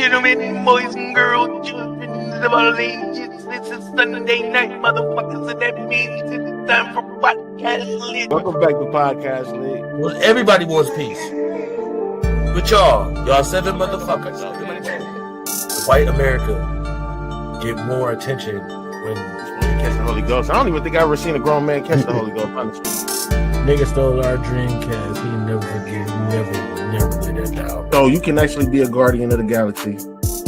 gentlemen, boys and girls, children of all ages, this is Sunday night, motherfuckers, and that means it's time for Podcast Lit. Welcome back to Podcast Lit. Well, everybody wants peace. But y'all 7 motherfuckers. The white America get more attention when Catch the Holy Ghost. I don't even think I ever seen a grown man catch the Holy Ghost, honestly. Nigga stole our Dreamcast. He never forget. Never let that down. So you can actually be a guardian of the galaxy.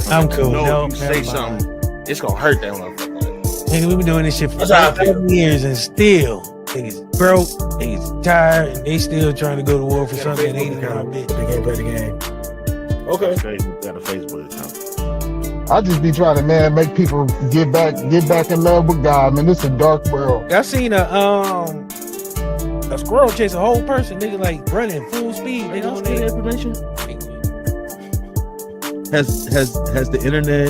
I'm cool. No, if you say something, it's gonna hurt that motherfucker. Nigga, we been doing this shit for That's how I feel. 7 years and still niggas broke, niggas tired, and they still trying to go to war for something and they ain't got a bit. They can't play the game. Okay. Got a Facebook account. I just be trying to, man, make people get back in love with God, man. It's a dark world. I seen a squirrel chase a whole person, nigga, like running full speed. They don't need information. Has the internet,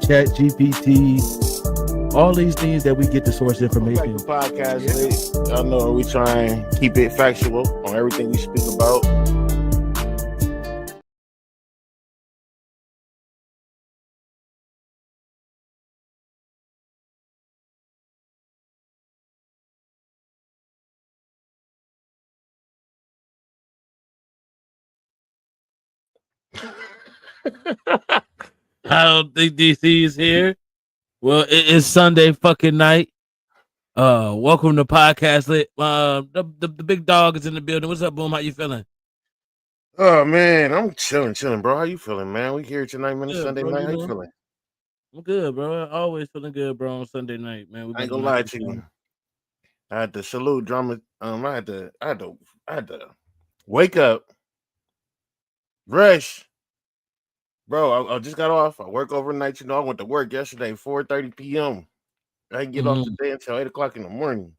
Chat GPT, all these things that we get to source information. Back to Podcast Lit. Y'all know we try and keep it factual on everything we speak about. I don't think DC is here. Well, it is Sunday fucking night. Welcome to Podcast Lit. The big dog is in the building. What's up, Boom? How you feeling? Oh man, I'm chilling, bro. How you feeling, man? We here tonight, man. It's Good, Sunday bro, night. you How you know? feeling? I'm good, bro. Always feeling good, bro. On Sunday night, man. I ain't gonna lie to you. I had to salute drama. I had to wake up, rush, bro. I just got off. I work overnight. You know, I went to work yesterday, 4:30 p.m. I didn't get off today until 8 o'clock in the morning.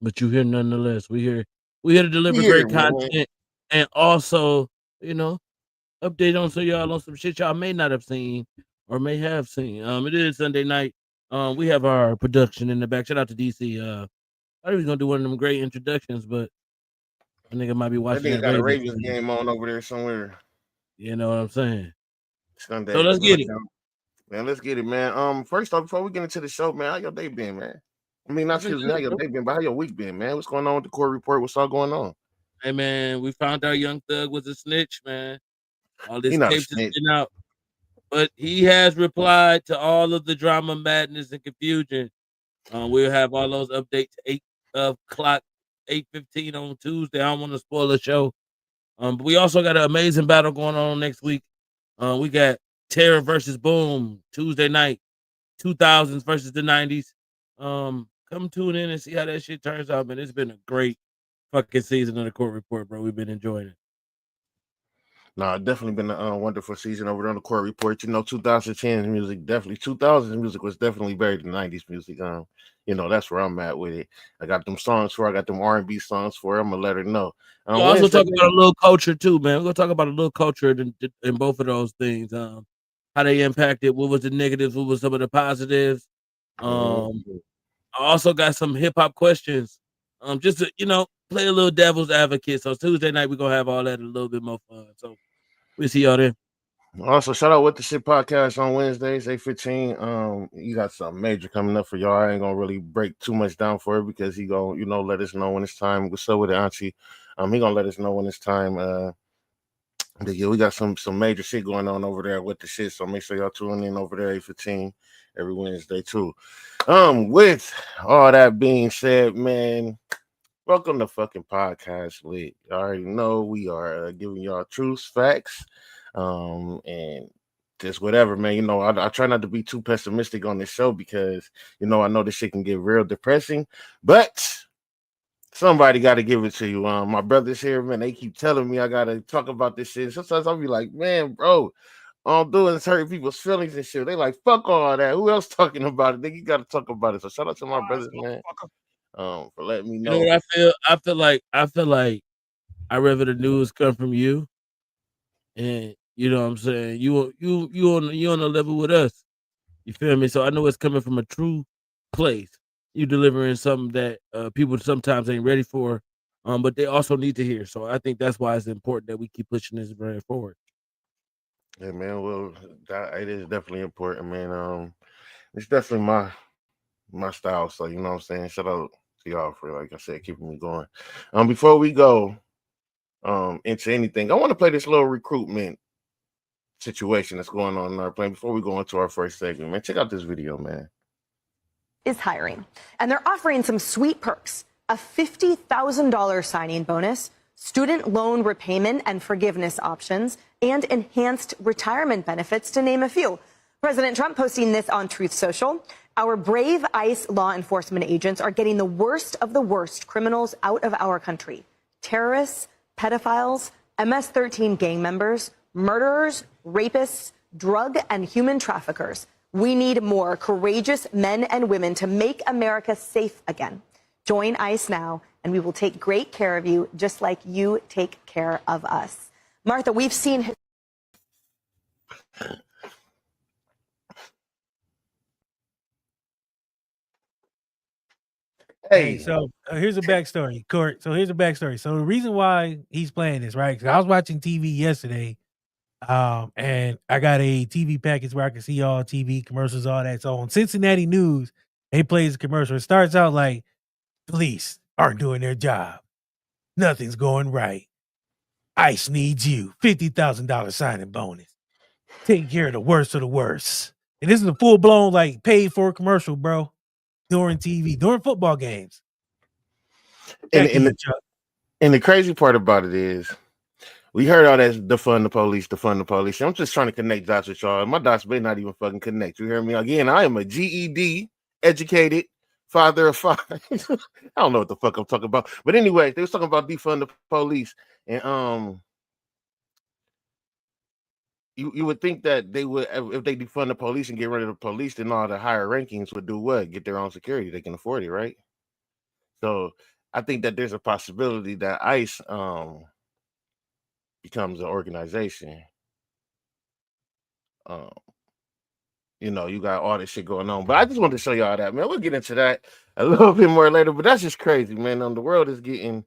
But you here nonetheless. We here to deliver great content and also, update on y'all on some shit y'all may not have seen or may have seen. It is Sunday night. We have our production in the back. Shout out to DC. I was gonna do one of them great introductions, but a nigga might be That watching nigga got a Ravens game on over there somewhere. You know what I'm saying? Sunday. So let's get it. Man, let's get it, man. First off, before we get into the show, man, how your day been, man? I mean, not excuse me, how your day been, but how your week been, man? What's going on with the court report? What's all going on? Hey, man, we found out Young Thug was a snitch, man. All this He not a tapes has snitch. been out. But he has replied to all of the drama, madness, and confusion. We'll have all those updates 8:15 on Tuesday. I don't want to spoil the show. But we also got an amazing battle going on next week. We got Terror versus Boom Tuesday night, 2000s versus the 90s. Come tune in and see how that shit turns out, man. It's been a great fucking season of the court report, bro. We've been enjoying it. Nah, definitely been a wonderful season over there on the court report. You know, 2010s music, definitely 2000s music was definitely better than 90s music. That's where I'm at with it. I got them songs for. I got them R&B songs for. I'm gonna let her know. We'll also talk about a little culture too, man. We're gonna talk about a little culture in both of those things. How they impacted. What was the negatives? What was some of the positives? I also got some hip hop questions. Just to play a little devil's advocate. So Tuesday night we're gonna have all that a little bit more fun. So we'll see y'all there. Also, shout out What the Shit podcast on Wednesdays, 8:15. You got something major coming up for y'all. I ain't gonna really break too much down for it because he gonna, let us know when it's time. What's up with it, Auntie? He gonna let us know when it's time. But yeah, we got some major shit going on over there with the shit. So make sure y'all tune in over there 8:15 every Wednesday too. With all that being said, man, welcome to fucking Podcast Lit. You already know we are giving y'all truths, facts, and just whatever, man. I try not to be too pessimistic on this show because I know this shit can get real depressing, but somebody got to give it to you. My brothers here, man, they keep telling me I gotta talk about this shit. Sometimes I'll be like, man, bro, all I'm doing is hurting people's feelings and shit. They like, fuck all that. Who else talking about it? Nigga, you gotta talk about it. So shout out to my brothers, man, for letting me know. You know what I feel? I feel like I'd rather the news come from you, and you know what I'm saying. You on the level with us. You feel me? So I know it's coming from a true place. You delivering something that people sometimes ain't ready for, but they also need to hear. So I think that's why it's important that we keep pushing this brand forward. Yeah, man. Well, that it is definitely important, man. It's definitely my style. So you know what I'm saying. Shout out to y'all for, like I said, keeping me going. Before we go into anything, I want to play this little recruitment situation that's going on in our plane before we go into our first segment. Man, check out this video, man. Is hiring, and they're offering some sweet perks: a $50,000 signing bonus, student loan repayment and forgiveness options, and enhanced retirement benefits, to name a few. President Trump posting this on Truth Social. Our brave ICE law enforcement agents are getting the worst of the worst criminals out of our country: terrorists, pedophiles, MS-13 gang members, murderers, rapists, drug and human traffickers. We need more courageous men and women to make America safe again. Join ICE now, and we will take great care of you, just like you take care of us. Martha, we've seen... Hey, so here's a backstory, Court. So here's a backstory. So the reason why he's playing this, right? 'Cause I was watching TV yesterday, and I got a TV package where I can see all TV commercials, all that. So on Cincinnati News, they plays a commercial. It starts out like, police aren't doing their job. Nothing's going right. ICE needs you. $50,000 signing bonus. Take care of the worst of the worst. And this is a full-blown, like, paid for commercial, bro. During TV, during football games. And the crazy part about it is, we heard all that defund the police. I'm just trying to connect dots with y'all. My dots may not even fucking connect. You hear me? Again, I am a GED educated father of five. I don't know what the fuck I'm talking about. But anyway, they was talking about defund the police. And you would think that they would, if they defund the police and get rid of the police, then all the higher rankings would do what? Get their own security. They can afford it, right? So I think that there's a possibility that ICE becomes an organization. You know, you got all this shit going on. But I just wanted to show y'all that, man. We'll get into that a little bit more later. But that's just crazy, man. The world is getting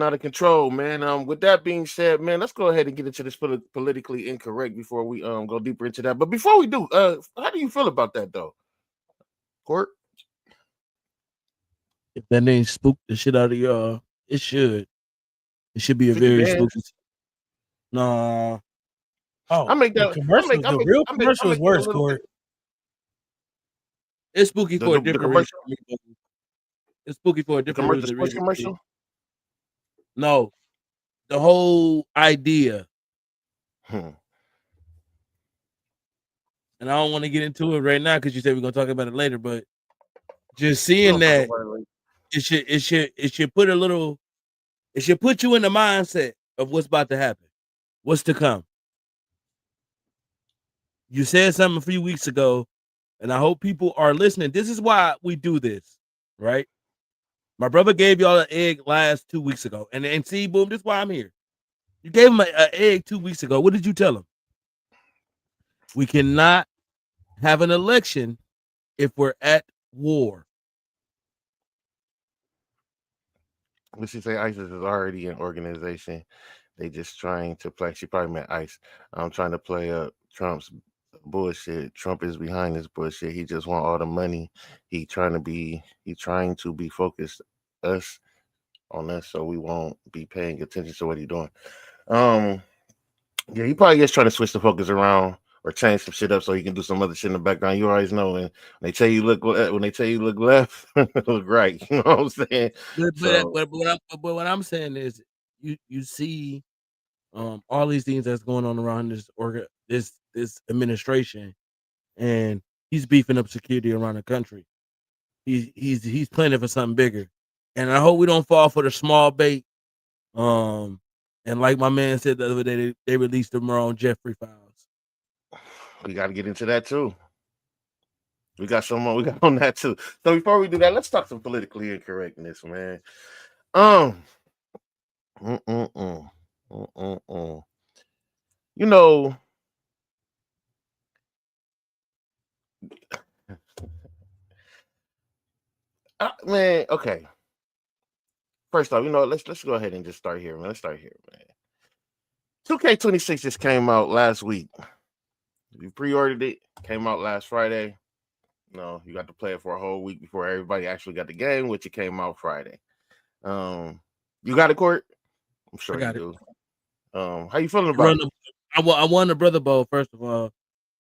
out of control, man. With that being said, man, let's go ahead and get into this politically incorrect before we go deeper into that. But before we do, how do you feel about that though, Court? If that ain't spook the shit out of y'all, it should. It should be a very spooky. Nah. Oh, the real commercial is worse, Court. It's spooky for a different reason. It's spooky for a different reason. Commercial? No, the whole idea. And I don't want to get into it right now because you said we're gonna talk about it later. But just seeing that, it should put you in the mindset of what's about to happen, what's to come. You said something a few weeks ago, and I hope people are listening. This is why we do this, right? My brother gave y'all an egg last 2 weeks ago. And see, boom, this is why I'm here. You gave him an egg 2 weeks ago. What did you tell him? We cannot have an election if we're at war. Let's just say ISIS is already an organization. They just trying to play. She probably meant ICE. I'm trying to play up Trump's bullshit. Trump is behind this bullshit. He just want all the money. He trying to be focused on us so we won't be paying attention to what he's doing. Yeah, he probably just trying to switch the focus around or change some shit up so he can do some other shit in the background. You always know when they tell you look left, look right. You know what I'm saying? But what I'm saying is you see all these things that's going on around this administration, and he's beefing up security around the country. He's planning for something bigger, and I hope we don't fall for the small bait. And like my man said the other day, they released the Merle Jeffrey files. We got to get into that too. We got on that too. So before we do that, let's talk some politically incorrectness, man. You know, man. Okay. First off, let's go ahead and just start here, man. Let's start here, man. 2K26 just came out last week. You pre-ordered it, came out last Friday. No, you got to play it for a whole week before everybody actually got the game, which it came out Friday. You got it, Court? I'm sure I got you do. How you feeling about it? I won the Brother Bowl, first of all.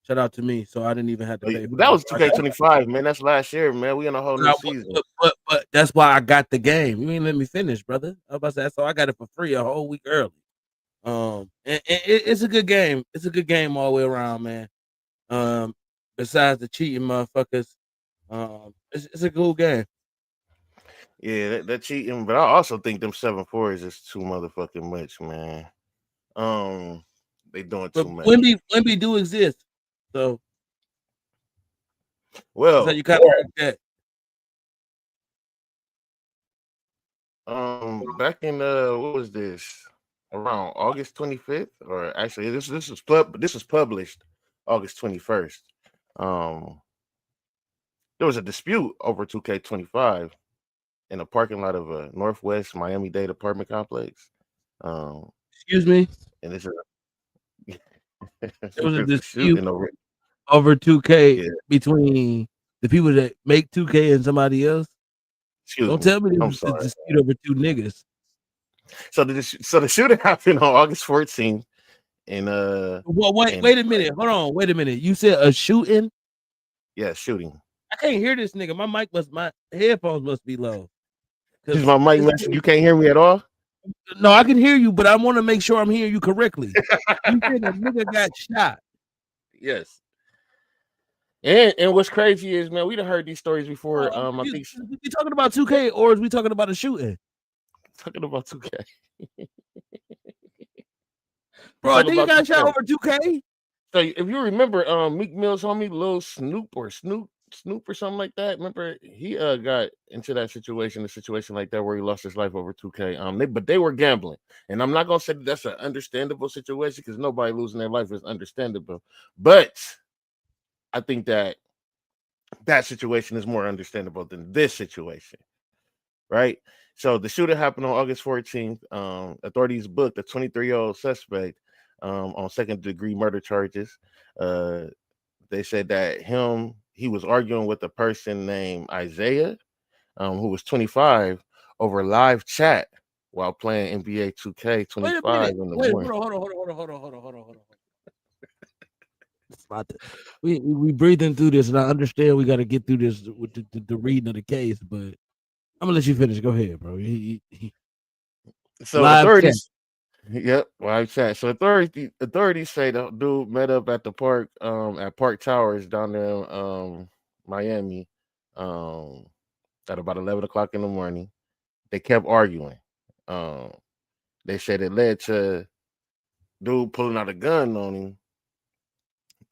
Shout out to me. So I didn't even have to pay. That was 2K25, man. That's last year, man. We in a whole new season. But that's why I got the game. You ain't let me finish, brother. I was about to say, so I got it for free a whole week early. And it's a good game. It's a good game all the way around, man. Besides the cheating motherfuckers, it's a cool game. Yeah, that cheating, but I also think them 7-4s is too motherfucking much, man. They doing too much. Wemby do exist, so well, so you kind of like that. Back in what was this? Around August 25th, or actually, this was published August 21st. There was a dispute over 2K25 in a parking lot of a Northwest Miami-Dade apartment complex. Excuse me. And it's there was a dispute over 2K between the people that make 2K and somebody else. Don't tell me there was a dispute over two niggas. So the shooting happened on August 14th. And wait a minute. Hold on. Wait a minute. You said a shooting? Yeah, shooting. I can't hear this nigga. My headphones must be low. Is my mic messing? You can't hear me at all? No, I can hear you, but I want to make sure I'm hearing you correctly. You said a nigga got shot. Yes. And what's crazy is, man, we done heard these stories before. I think we talking about 2K or is we talking about a shooting? Talking about 2K. Bro, I think you got shot over 2K. So if you remember, Meek Mill's homie, Lil Snoop or something like that. Remember, he got into that situation, a situation like that where he lost his life over 2K. But they were gambling, and I'm not gonna say that's an understandable situation because nobody losing their life is understandable. But I think that situation is more understandable than this situation, right? So the shooting happened on August 14th. Authorities booked a 23-year-old suspect on second-degree murder charges. They said that he was arguing with a person named Isaiah, who was 25, over live chat while playing NBA 2K25 in the morning. Hold on. We breathing through this, and I understand we got to get through this with the reading of the case, but I'm gonna let you finish. Go ahead, bro. So authorities, live chat. So authorities say the dude met up at the park, at Park Towers down there in Miami, at about 11 o'clock in the morning. They kept arguing. They said it led to dude pulling out a gun on him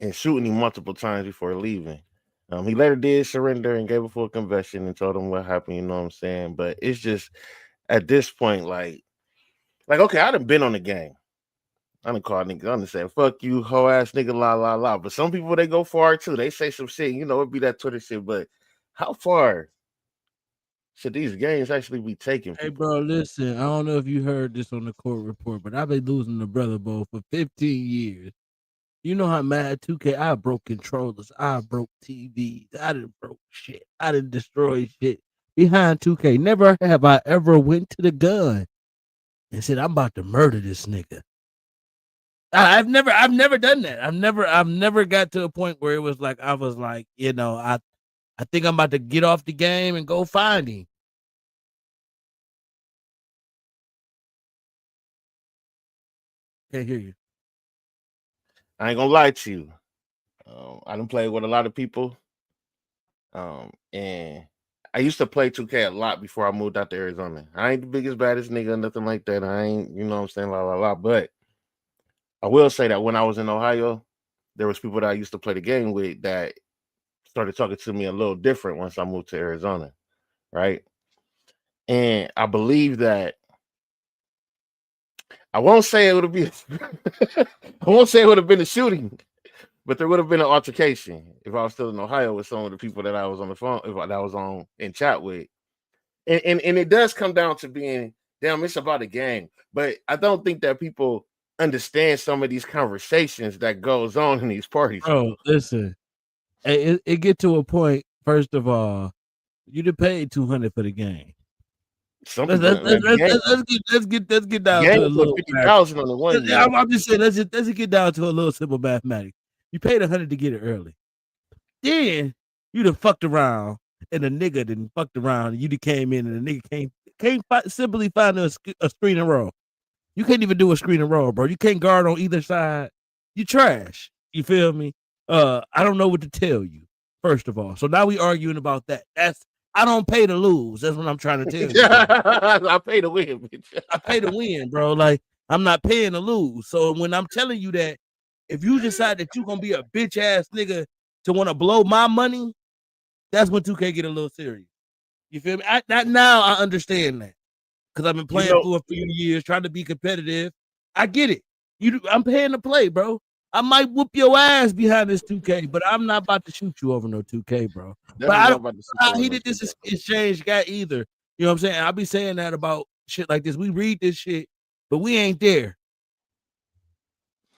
and shooting him multiple times before leaving. He later did surrender and gave a full confession and told him what happened, you know what I'm saying? But it's just at this point, like okay, I done been on the game. I done called niggas, I done said, fuck you, hoe ass nigga, la la la. But some people they go far too. They say some shit, it be that Twitter shit, but how far should these games actually be taken? Hey, bro, listen, I don't know if you heard this on the court report, but I've been losing the Brother Bowl for 15 years. You know how mad 2K, I broke controllers, I broke TVs, I done broke shit, I done destroyed shit behind 2K. Never have I ever went to the gun and said, I'm about to murder this nigga. I've never done that. I've never got to a point where it was like, I was like, I think I'm about to get off the game and go find him. Can't hear you. I ain't gonna lie to you. I done played with a lot of people. And I used to play 2K a lot before I moved out to Arizona. I ain't the biggest, baddest nigga, nothing like that. I ain't, you know what I'm saying, la la la. But I will say that when I was in Ohio, there was people that I used to play the game with that started talking to me a little different once I moved to Arizona, right? And I believe that I won't say it would have been I won't say it would have been a shooting, but there would have been an altercation if I was still in Ohio with some of the people that I was on the phone, that I was on in chat with. And it does come down to being, damn, it's about a game. But I don't think that people understand some of these conversations that goes on in these parties. Bro, listen. It get to a point. First of all, you done paid $200 for the game. Some Let's people, man, the game, let's get down to game a put little. 50,000 on the one. I'm just saying, let's just get down to a little simple mathematics. You paid $100 to get it early. Then you done fucked around, and the nigga done fucked around, and you done came in, and the nigga can't simply find a screen and roll. You can't even do a screen and roll, bro. You can't guard on either side. You trash. You feel me? I don't know what to tell you. First of all, so now we arguing about that. I don't pay to lose. That's what I'm trying to tell you. I pay to win, bitch. I pay to win, bro. Like, I'm not paying to lose. So when I'm telling you that, if you decide that you're gonna be a bitch ass nigga to want to blow my money, that's when 2K get a little serious. You feel me? Now I understand that because I've been playing for a few years, trying to be competitive. I get it. I'm paying to play, bro. I might whoop your ass behind this 2K, but I'm not about to shoot you over no 2K, bro. But I don't how he did this exchange guy either. You know what I'm saying? I'll be saying that about shit like this. We read this shit, but we ain't there.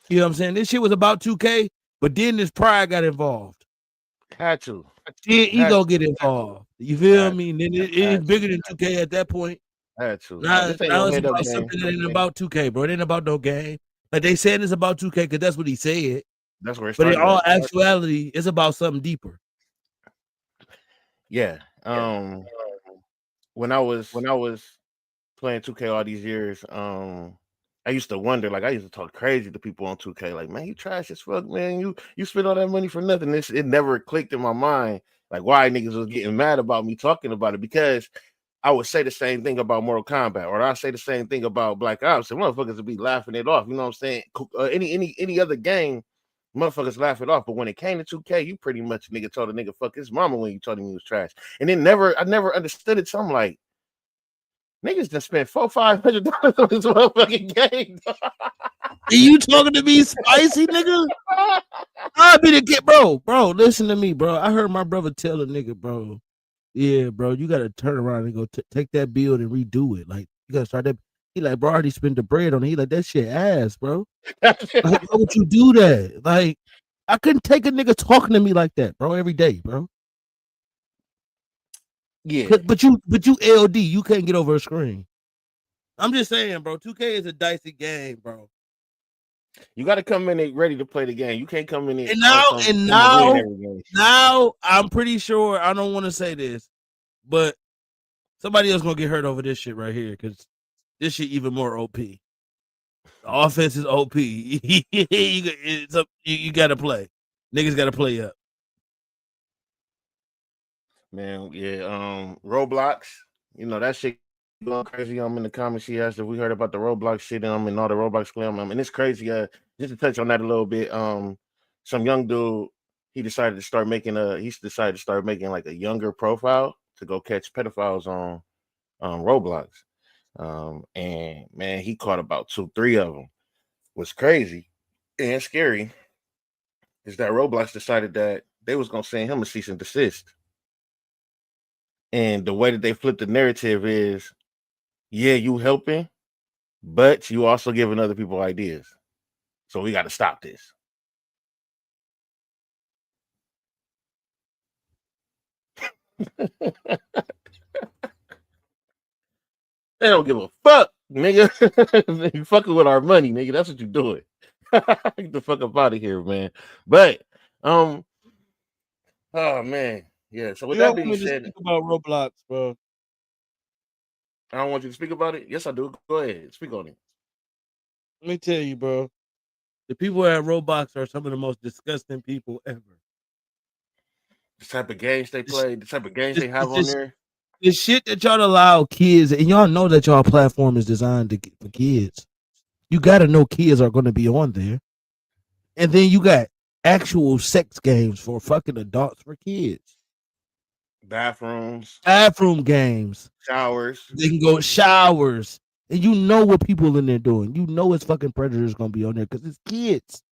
You know what I'm saying? This shit was about 2K, but then this pride got involved. Had to. Then ego get involved. You feel me? And then it's bigger than 2K at that point. Had to. Now it's about something that ain't about 2K, bro. It ain't about no game. Like they said it's about 2K because that's what he said. That's where it started. But in all at. actuality, it's about something deeper. Yeah. When I was playing 2K all these years, I used to wonder, like I used to talk crazy to people on 2K, like, man, you trash as fuck, man. You spend all that money for nothing. It never clicked in my mind, like why niggas was getting mad about me talking about it, because I would say the same thing about Mortal Kombat, or I say the same thing about Black Ops, and motherfuckers would be laughing it off. You know what I'm saying? Any other game, motherfuckers laugh it off. But when it came to 2K, you pretty much nigga told a nigga fuck his mama when you told him he was trash. And then I never understood it. So I'm like, niggas just spent $400-$500 on this motherfucking game. Are you talking to me spicy, nigga? I'll be the kid, bro. Bro, listen to me, bro. I heard my brother tell a nigga, bro. Yeah, bro, you gotta turn around and go take that build and redo it. Like, you gotta start that. He like, bro, I already spent the bread on it. He like, that shit ass, bro. Like, why would you do that? Like, I couldn't take a nigga talking to me like that, bro, every day, bro. Yeah. But you LD, you can't get over a screen. I'm just saying, bro, 2K is a dicey game, bro. You got to come in ready to play the game. You can't come in now I'm pretty sure, I don't want to say this, but somebody else gonna get hurt over this shit right here because this shit even more OP. The offense is OP. You got to play. Niggas got to play up. Man, yeah. Roblox, you know that shit going crazy. I'm in the comments. She asked if we heard about the Roblox shit and all the Roblox claim. And it's crazy. Just to touch on that a little bit. Some young dude, he decided to start making like a younger profile to go catch pedophiles on Roblox. And man, he caught about 2-3 of them. What's crazy and scary is that Roblox decided that they was gonna send him a cease and desist. And the way that they flip the narrative is, yeah, you helping, but you also giving other people ideas. So we got to stop this. They don't give a fuck, nigga. You fucking with our money, nigga. That's what you're doing. Get the fuck up out of here, man. But oh man. Yeah, so with that being said, speak about Roblox, bro. I don't want you to speak about it. Yes, I do. Go ahead, speak on it. Let me tell you, bro. The people at Roblox are some of the most disgusting people ever. The type of games they play, the type of games they have on there. The shit that y'all allow kids, and y'all know that y'all platform is designed for kids. You got to know kids are going to be on there. And then you got actual sex games for fucking adults for kids. Bathroom games, showers. They can go showers, and you know what people in there doing. You know it's fucking predators gonna be on there because it's kids.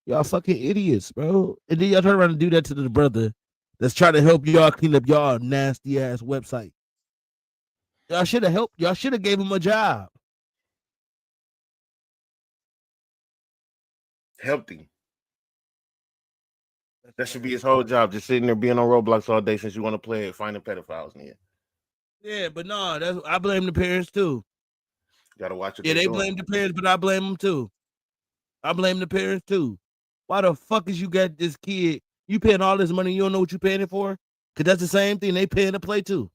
Y'all fucking idiots, bro. And then y'all turn around and do that to the brother that's trying to help y'all clean up y'all nasty ass website. Y'all should have helped. Y'all should have gave him a job. healthy. That should be his whole job, just sitting there being on Roblox all day since you want to play it, finding pedophiles in it. Yeah, but no, I blame the parents too. Gotta watch it. Yeah, they blame the parents, but I blame them too. I blame the parents too. Why the fuck is you got this kid? You paying all this money, you don't know what you paying it for? Cause that's the same thing they paying to play too.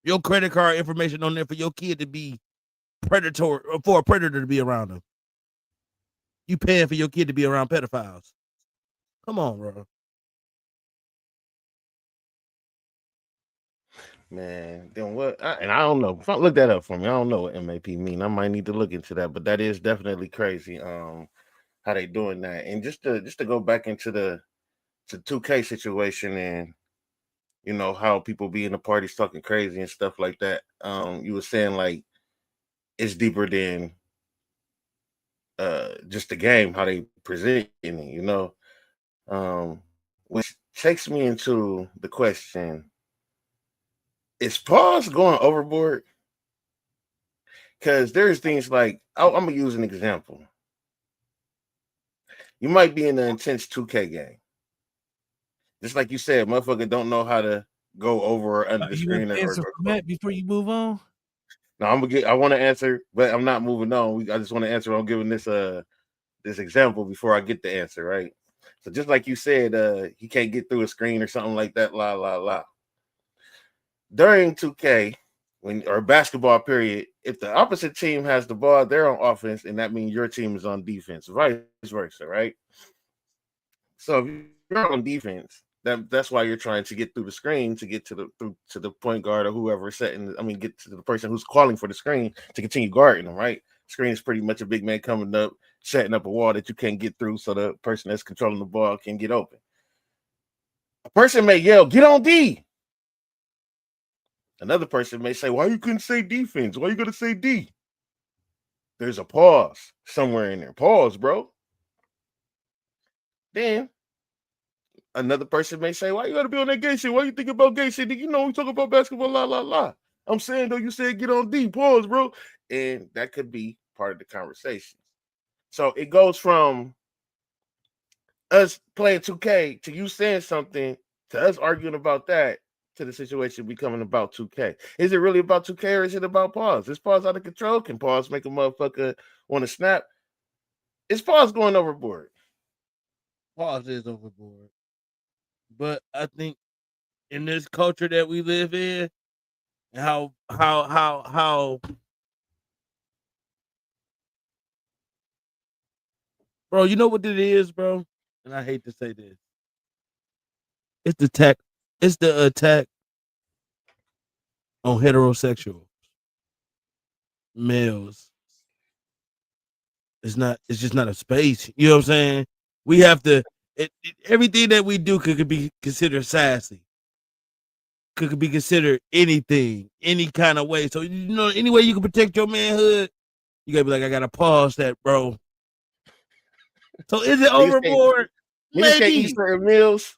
Your credit card information on there for your kid to be predatory, or for a predator to be around them. You paying for your kid to be around pedophiles. Come on, bro. Man, then what? And I don't know. Look that up for me. I don't know what MAP mean. I might need to look into that, but that is definitely crazy. How they doing that? And just to go back into the 2K situation and you know how people be in the parties talking crazy and stuff like that. You were saying like it's deeper than just the game, how they present it, you know. Which takes me into the question: is Pause going overboard? Because there's things like I'm gonna use an example. You might be in an intense 2K game. Just like you said, motherfucker don't know how to go over or under the screen. Answer for Matt before you move on. No, I want to answer, but I'm not moving on. I just want to answer. I'm giving this example before I get the answer, right? So just like you said, he can't get through a screen or something like that. La la la. During 2K, or basketball period, if the opposite team has the ball, they're on offense, and that means your team is on defense, vice versa, right? So if you're on defense, that's why you're trying to get through the screen to get to the point guard or whoever get to the person who's calling for the screen to continue guarding them, right? Screen is pretty much a big man coming up, setting up a wall that you can't get through so the person that's controlling the ball can get open. A person may yell, "Get on D." Another person may say, "Why you couldn't say defense? Why you gotta say D?" There's a pause somewhere in there. Pause, bro. Then another person may say, "Why you gotta be on that gay shit? Why you think about gay shit? You know we talk about basketball, la la la." I'm saying though, you said get on D, pause, bro. And that could be part of the conversation. So it goes from us playing 2K to you saying something to us arguing about that to the situation becoming about 2K. Is it really about 2K or is it about Pause? Is Pause out of control? Can Pause make a motherfucker want to snap? Is Pause going overboard? Pause is overboard. But I think in this culture that we live in, and how bro, you know what it is, bro? And I hate to say this. It's the attack on heterosexual males. It's just not a space. You know what I'm saying? We have to everything that we do could be considered sassy. Could be considered anything, any kind of way. So you know, any way you can protect your manhood, you gotta be like, I gotta pause that, bro. So is it overboard? Niggas can't eat certain meals.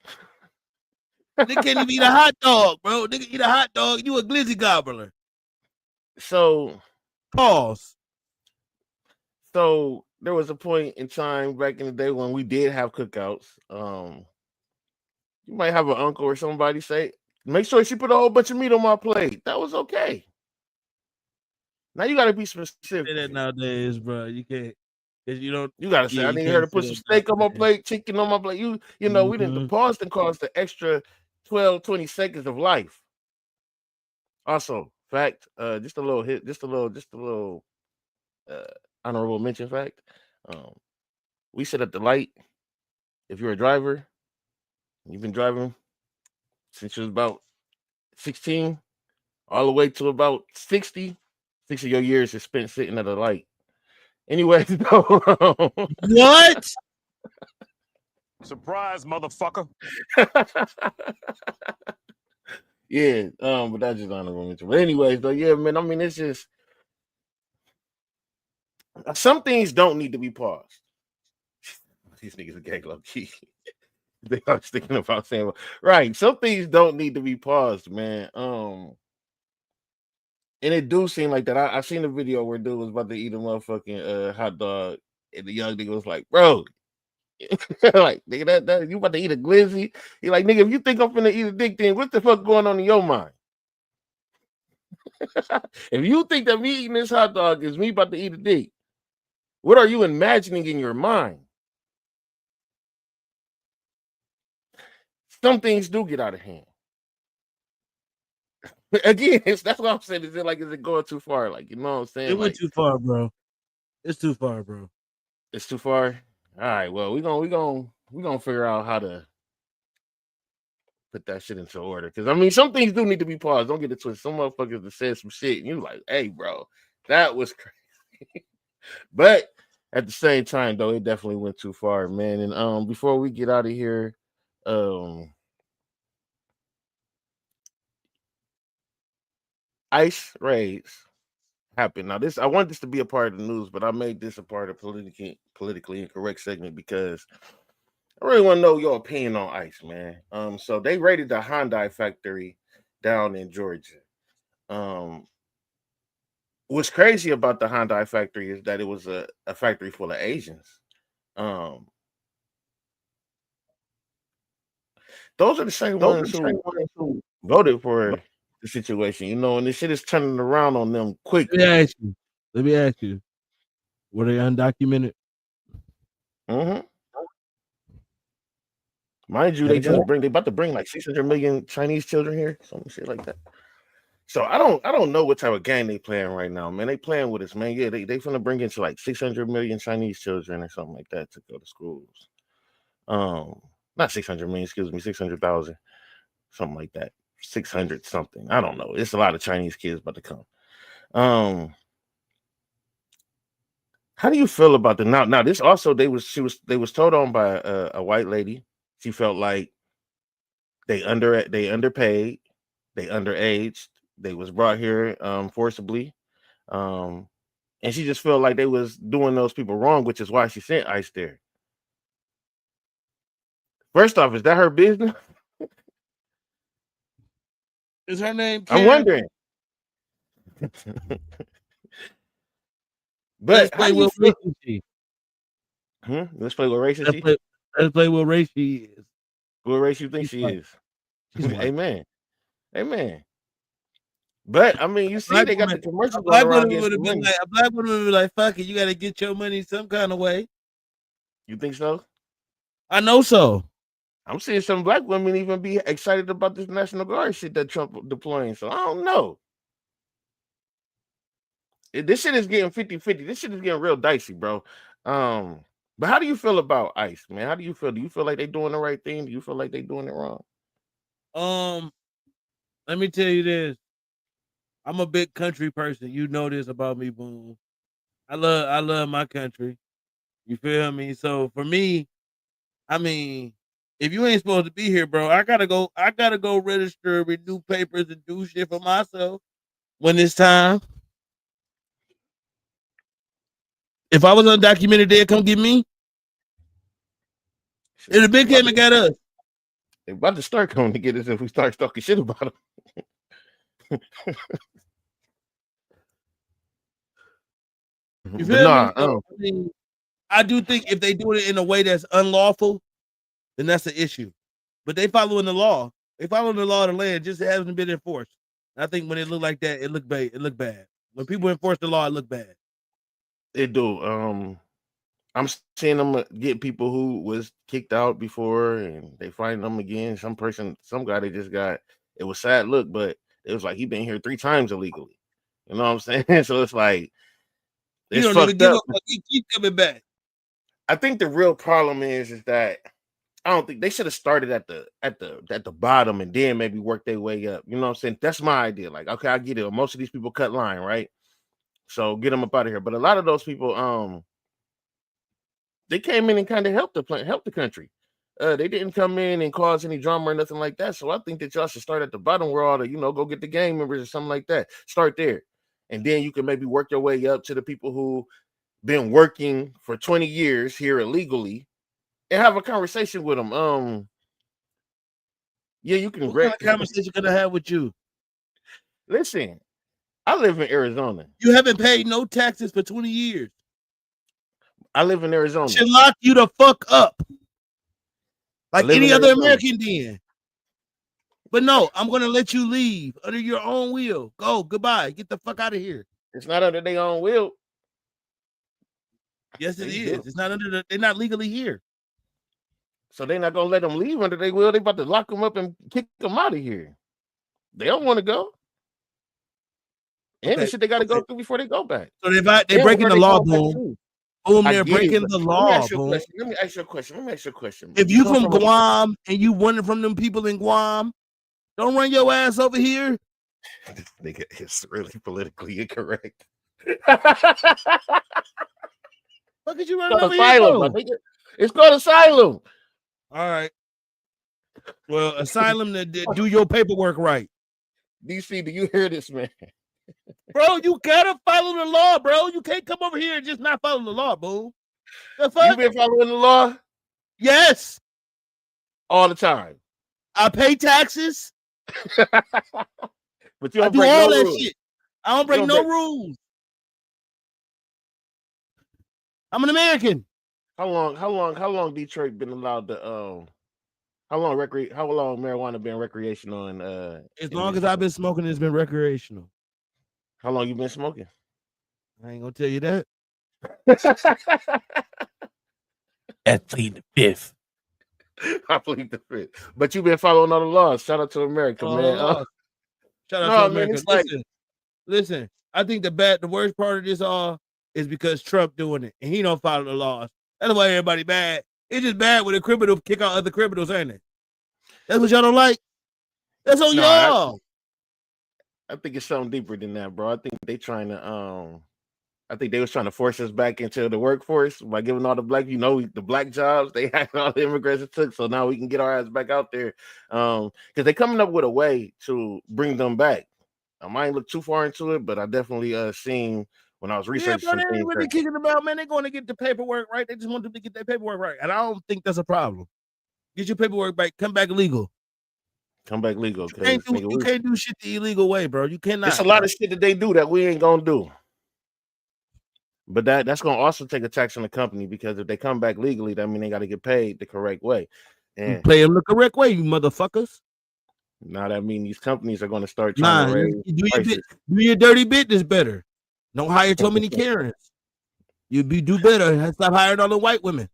They can't even eat a hot dog, bro. Nigga eat a hot dog, you a glizzy gobbler. So pause. So there was a point in time back in the day when we did have cookouts. You might have an uncle or somebody say, "Make sure she put a whole bunch of meat on my plate." That was okay. Now you gotta be specific. Say that nowadays, bro. You can't. You don't. You gotta say, "I need her to put some steak on my plate, chicken on my plate." You know, we didn't. The pause didn't cost the extra 12, 20 seconds of life. Also, fact, just a little honorable mention fact. We sit at the light. If you're a driver, you've been driving since you was about 16, all the way to about 60. 6 of your years is spent sitting at a light. Anyway, what? Surprise, motherfucker. Yeah, but that's just honorable mention. But anyways, though, yeah, man. I mean, it's just some things don't need to be paused. These niggas are gay low key. They are thinking about saying right. Some things don't need to be paused, man. And it do seem like that. I seen a video where dude was about to eat a motherfucking hot dog And the young nigga was like, bro, like, nigga, that you about to eat a glizzy? He like, nigga, if you think I'm finna eat a dick, then what the fuck going on in your mind? If you think that me eating this hot dog is me about to eat a dick, what are you imagining in your mind? Some things do get out of hand. Again, that's what I'm saying. Is it going too far? Like, you know what I'm saying? It went too far, bro. It's too far, bro. It's too far. All right. Well, we're gonna figure out how to put that shit into order. Because I mean, some things do need to be paused. Don't get it twisted. Some motherfuckers that said some shit, and you like, hey, bro, that was crazy. But at the same time, though, it definitely went too far, man. And before we get out of here, ICE raids happened. Now, I want this to be a part of the news, but I made this a part of politically incorrect segment because I really want to know your opinion on ICE, man. So they raided the Hyundai factory down in Georgia. What's crazy about the Hyundai factory is that it was a factory full of Asians. Those are the same ones who voted for the situation, you know, and this shit is turning around on them quickly. Let me ask you. Were they undocumented? Mm-hmm. Mind you, they about to bring like 600 million Chinese children here, some shit like that. So I don't know what type of game they playing right now, man. They playing with us, man. Yeah, they finna bring into like 600 million Chinese children or something like that to go to schools. Not 600 million, excuse me, 600,000, something like that. 600 something. I don't know. It's a lot of Chinese kids about to come. How do you feel about the now? This also they was told on by a white lady. She felt like they underpaid, they underaged, they was brought here forcibly, and she just felt like they was doing those people wrong, which is why she sent ICE there. First off, is that her business? Is her name Karen? I'm wondering. But let's play what race is she? Let's play what race is she? Let's play what race she is. What race you think she is? Amen. But I mean, you see, they got the commercial going around. A black woman would be like, "Fuck it, you got to get your money some kind of way." You think so? I know so. I'm seeing some black women even be excited about this National Guard shit that Trump deploying. So I don't know. This shit is getting 50-50. This shit is getting real dicey, bro. But how do you feel about ICE, man? How do you feel? Do you feel like they doing the right thing? Do you feel like they doing it wrong? Let me tell you this. I'm a big country person. You know this about me, Boom. I love my country. You feel me? So for me, I mean, if you ain't supposed to be here, bro, I gotta go register, renew papers, and do shit for myself when it's time. If I was undocumented, they'd come get me. If the big came and got us. They're about to start coming to get us if we start talking shit about them. You feel me? I do think if they do it in a way that's unlawful, then that's an issue. But they following the law. They following the law of the land, just hasn't been enforced. And I think when it looked like that, it looked bad. When people enforce the law, it look bad. It do. I'm seeing them get people who was kicked out before, and they find them again. Some guy they just got. It was sad look, but it was like he been here 3 times illegally. You know what I'm saying? So it's like it's you don't even give up. He keep coming back. I think the real problem is that I don't think they should have started at the bottom and then maybe work their way up. You know what I'm saying? That's my idea. Like, okay, I get it. Most of these people cut line, right? So get them up out of here. But a lot of those people, they came in and kind of helped the country. They didn't come in and cause any drama or nothing like that. So I think that y'all should start at the bottom where all the, go get the gang members or something like that. Start there. And then you can maybe work your way up to the people who been working for 20 years here illegally and have a conversation with them. Yeah, you can. What kind of conversation could I have with you? Listen, I live in Arizona. You haven't paid no taxes for 20 years. I live in Arizona. Should lock you the fuck up. Like live any in other Arizona. American then. But no, I'm gonna let you leave under your own will. Go, goodbye. Get the fuck out of here. It's not under their own will. Yes, it They is. do. It's not under they're not legally here. So they're not gonna let them leave under their will. They about to lock them up and kick them out of here. They don't want to go. And the Okay, shit they got to go okay. through before they go back. So they're And breaking where the they law, going back boom. to. Boom, I they're get it, breaking but the let me law, ask you a boom. question. Let me ask you a question. If You you come from from a- Guam and you wanted from them people in Guam, don't run your ass over here. This nigga is really politically incorrect. Fuck is you It's running called over here? asylum, my For? nigga. It's called asylum. All right. Well, asylum to do your paperwork right. DC, do you hear this, man? Bro, you gotta follow the law, bro. You can't come over here and just not follow the law, boo. The You fuck? been following the law Yes. all the time, I pay taxes. but you I don't do break all no that rules. shit. I don't break don't no break- rules. I'm an American. How long Detroit been allowed to how long marijuana been recreational in As in long as Michigan? I've been smoking, it's been recreational. How long you been smoking? I ain't gonna tell you that. That's the fifth. I plead the fifth. But you've been following all the laws. Shout out to America, Follow man. the laws. Shout out no, to man, America. it's like- Listen. I think the worst part of this all is because Trump doing it and he don't follow the laws. That's why everybody bad. It's just bad when a criminal kick out other criminals, ain't it? That's what y'all don't like. That's on No, y'all. I think it's something deeper than that, bro. I think they trying to I think they was trying to force us back into the workforce by giving all the black, the black jobs they had, all the immigrants it took. So now we can get our ass back out there. Because they're coming up with a way to bring them back. I might look too far into it, but I definitely seen when I was Yeah, researching bro, they some ain't things. really kicking them out, man. They're going to get the paperwork right. They just want them to get their paperwork right. And I don't think that's a problem. Get your paperwork back. Come back legal. Come back legal. You can't do shit the illegal way, bro. You cannot. There's a lot of shit that they do that we ain't gonna do. But that's gonna also take a tax on the company, because if they come back legally, that means they got to get paid the correct way. You And play them the correct way, you motherfuckers. now that means these companies are going to start trying to raise prices. Do your dirty business better. Don't hire so many Karens. You do better. Stop hiring all the white women.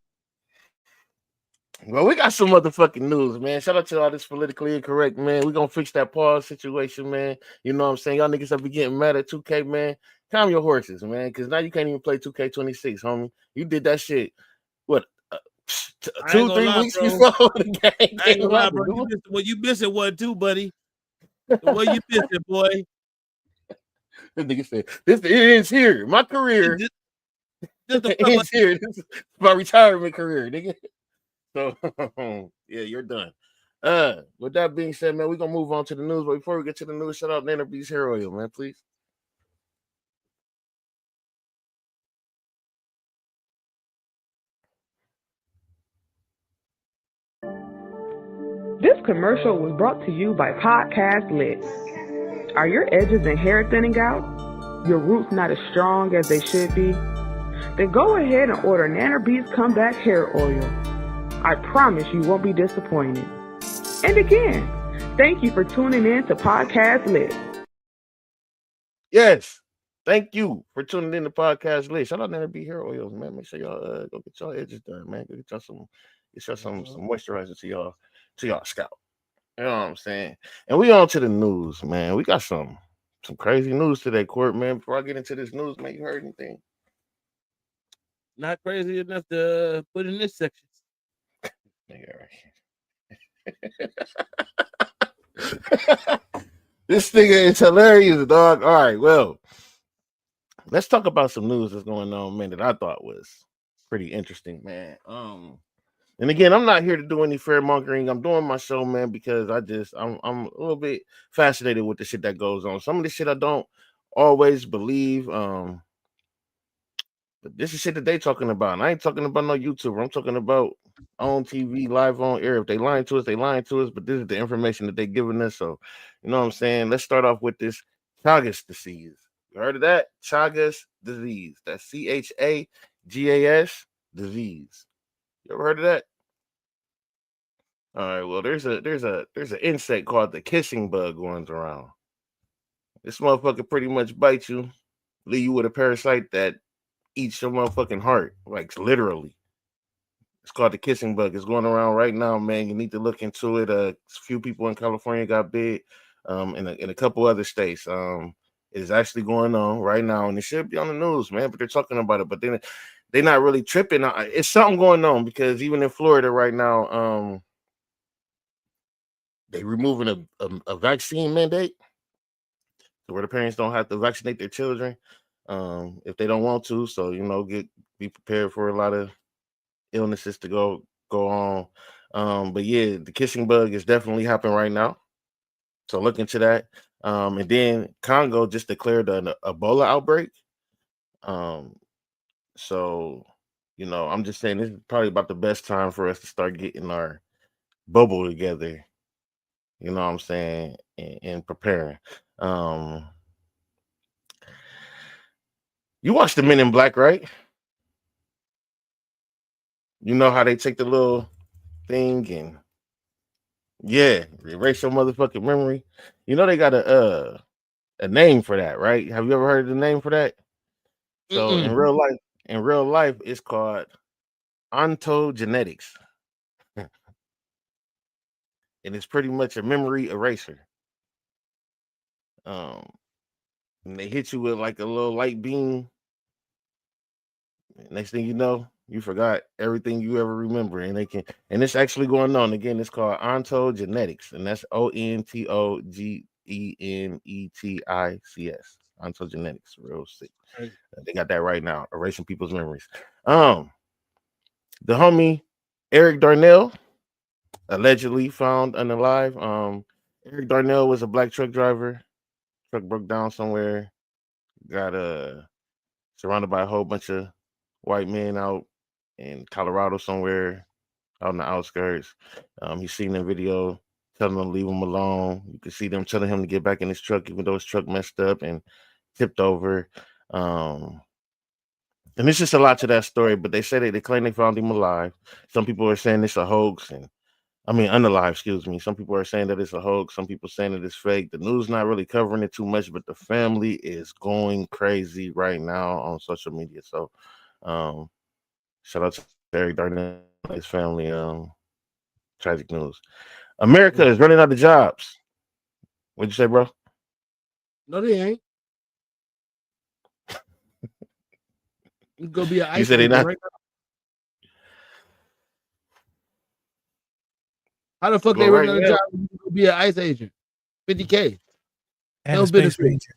Well, we got some motherfucking news, man. Shout out to all this politically incorrect, man. We're gonna fix that pause situation, man. You know what I'm saying? Y'all niggas have been getting mad at 2K, man. Calm your horses, man, because now you can't even play 2K26, homie. You did that shit, what, 2-3 weeks bro. before the game I ain't came gonna lie, out, bro. dude. You missing one too, buddy. What you missing, boy? This nigga said, it ends here. My career Just a ends here. This is my retirement career, nigga. So, yeah, you're done. With that being said, man, we're gonna move on to the news. But before we get to the news, shout out Nana Beast Hair Oil, man, please. This commercial was brought to you by Podcast Lit. Are your edges and hair thinning out? Your roots not as strong as they should be? Then go ahead and order Nana Beats Comeback Hair Oil. I promise you won't be disappointed. And again, thank you for tuning in to Podcast Lit. Yes, thank you for tuning in to Podcast Lit. Shout out Nana Beast Hair Oils, man. Make sure y'all go get y'all edges done, man. Go get y'all some moisturizer to y'all scalp. You know what I'm saying? And we on to the news, man. We got some crazy news today, Court, man. Before I get into this news, man, you heard anything? Not crazy enough to put in this section. This nigga is hilarious, dog. All right, well, let's talk about some news that's going on, man, that I thought was pretty interesting, man. And again, I'm not here to do any fear mongering. I'm doing my show, man, because I'm a little bit fascinated with the shit that goes on. Some of the shit I don't always believe. But this is shit that they talking about. And I ain't talking about no YouTuber. I'm talking about on TV, live on air. If they lying to us, they lying to us. But this is the information that they giving us. So, you know what I'm saying? Let's start off with this Chagas disease. You heard of that? Chagas disease. That's CHAGAS disease. You ever heard of that? All right. Well, there's an insect called the kissing bug going around. This motherfucker pretty much bites you, leave you with a parasite that eats your motherfucking heart, like literally. It's called the kissing bug. It's going around right now, man. You need to look into it. A few people in California got bit, in a couple other states. It is actually going on right now, and it should be on the news, man. But they're talking about it, but then they're not really tripping. It's something going on because even in Florida right now, they removing a vaccine mandate, so where the parents don't have to vaccinate their children if they don't want to. So be prepared for a lot of illnesses to go on. But yeah, the kissing bug is definitely happening right now. So look into that. And then Congo just declared an Ebola outbreak. So I'm just saying this is probably about the best time for us to start getting our bubble together. You know what I'm saying? And preparing. You watched the Men in Black, right? You know how they take the little thing and erase your motherfucking memory. You know they got a name for that, right? Have you ever heard of the name for that? So in real life, it's called ontogenetics. And it's pretty much a memory eraser. And they hit you with like a little light beam. Next thing you know, you forgot everything you ever remember, and it's actually going on. Again, it's called ontogenetics, and that's ONTOGENETICS. Ontogenetics, real sick. Right. They got that right now, erasing people's memories. The homie Eric Darnell, allegedly found unalive. Eric Darnell was a black truck driver. Truck broke down somewhere. Got surrounded by a whole bunch of white men out in Colorado somewhere, out in the outskirts. He's seen the video telling them to leave him alone. You can see them telling him to get back in his truck, even though his truck messed up and tipped over. And it's just a lot to that story, but they claim they found him alive. Some people are saying it's a hoax, unalive, excuse me. Some people are saying that it's a hoax. Some people saying that it's fake. The news not really covering it too much, but the family is going crazy right now on social media. So shout out to Eric Darnell and his family. Tragic news. America is running out of jobs. What'd you say, bro? No, they ain't. You go be an ice. You said they not. Right now. How the fuck they running out of jobs? You go be an ICE agent. $50K. And a space ranger.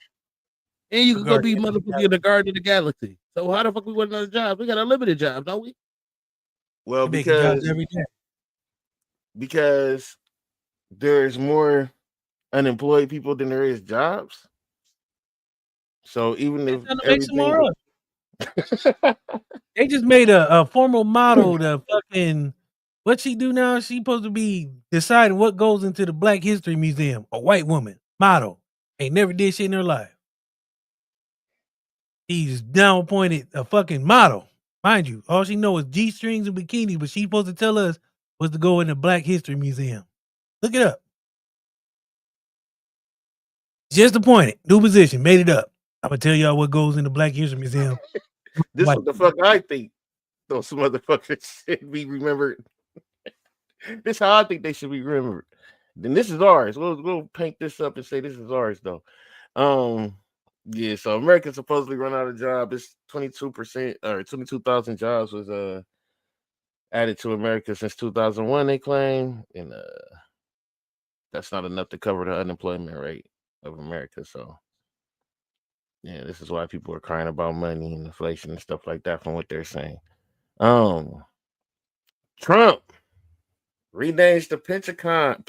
And you can go be motherfucking in the Guardian of the Galaxy. So how the fuck we want another job? We got unlimited jobs, don't we? Well, because there's more unemployed people than there is jobs. So even if everything... They just made a formal model to fucking what she do now. She supposed to be deciding what goes into the Black History Museum. A white woman model ain't never did shit in her life. He's now appointed a fucking model. Mind you, all she knows is G-strings and bikinis, but she's supposed to tell us what's to go in the Black History Museum. Look it up. Just appointed. New position. Made it up. I'm going to tell y'all what goes in the Black History Museum. This is what the fuck I think those motherfuckers should be remembered. This is how I think they should be remembered. Then this is ours. We'll paint this up and say this is ours, though. Yeah, so America supposedly run out of jobs. It's 22% or 22,000 jobs was added to America since 2001, they claim. And that's not enough to cover the unemployment rate of America. So yeah, this is why people are crying about money and inflation and stuff like that from what they're saying. Trump renames the Pentagon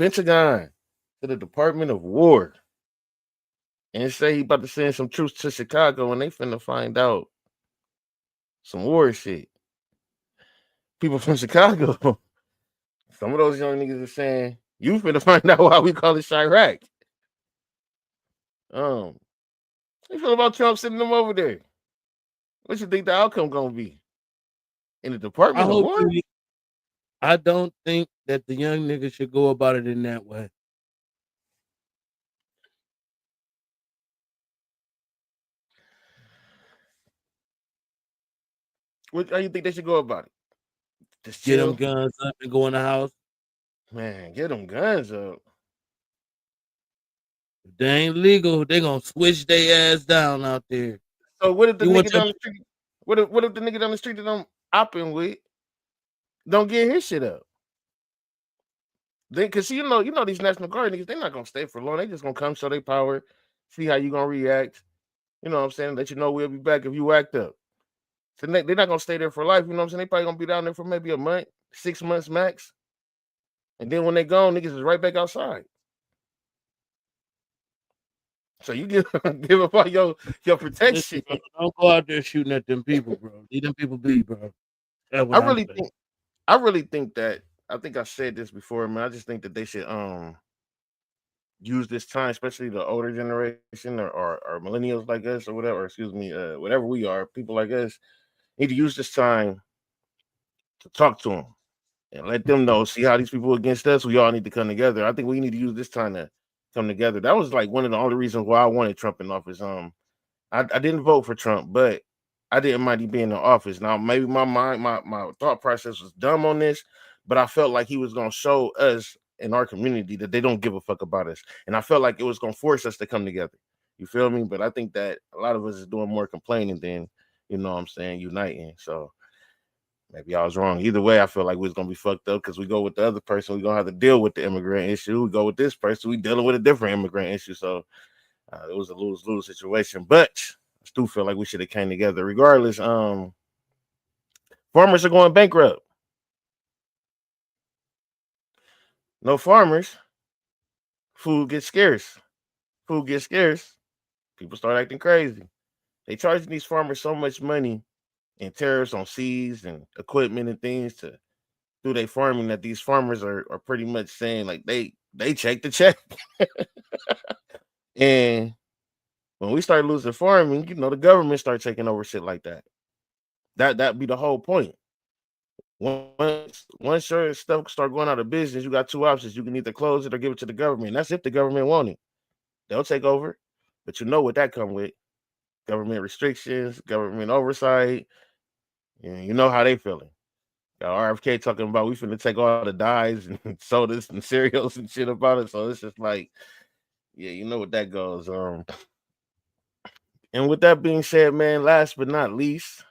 to the Department of War. And say he about to send some troops to Chicago and they finna find out some war shit. People from Chicago, some of those young niggas are saying, you finna find out why we call it Chirac. How you feel about Trump sending them over there? What you think the outcome gonna be? in the I Department of hope War. you. I don't think that the young nigga should go about it in that way. How you think they should go about it? Just Get them chill, guns up and go in the house. man. Get them guns up. If they ain't legal, they gonna switch their ass down out there. So what if the You want nigga your down the street? What if the nigga down the street that I'm opping with don't get his shit up? Then, cause you know these National Guard niggas, they're not gonna stay for long. They just gonna come show their power, see how you gonna react. You know what I'm saying? Let you know we'll be back if you act up. So they're not gonna stay there for life. You know what I'm saying? They probably gonna be down there for maybe a month, 6 months max. And then when they gone, niggas is right back outside. So you give give up all your Listen, protection. bro, don't go out there shooting at them people, bro. Leave them people be, bro. That's I what I'm really saying. think that I think I said this before, man. I just think that they should use this time, especially the older generation or millennials like us or whatever, excuse me, whatever we are, people like us, need to use this time to talk to them and let them know, see how these people against us, we all need to come together. I think we need to use this time to come together. That was like one of the only reasons why I wanted Trump in office. I didn't vote for Trump, but I didn't mind he being in office. Now, maybe my thought process was dumb on this, but I felt like he was gonna show us in our community that they don't give a fuck about us. And I felt like it was gonna force us to come together. You feel me? But I think that a lot of us is doing more complaining than, you know what I'm saying, uniting. So maybe I was wrong. Either way, I feel like we was gonna be fucked up because we go with the other person, we're gonna have to deal with the immigrant issue. We go with this person, we dealing with a different immigrant issue. So it was a lose-lose situation. But I still feel like we should have came together. Regardless, farmers are going bankrupt. No farmers, food gets scarce. Food gets scarce, people start acting crazy. They charging these farmers so much money and tariffs on seeds and equipment and things to do their farming that these farmers are pretty much saying like they check the check. And when we start losing farming, the government start taking over shit like that. That be the whole point. Once your stuff start going out of business, you got two options. You can either close it or give it to the government. That's if the government want it. They'll take over. But you know what that come with. Government restrictions, government oversight. And you know how they feeling. Got RFK talking about we finna take all the dyes and sodas and cereals and shit about it. So it's just like, yeah, you know what that goes. And with that being said, man, last but not least,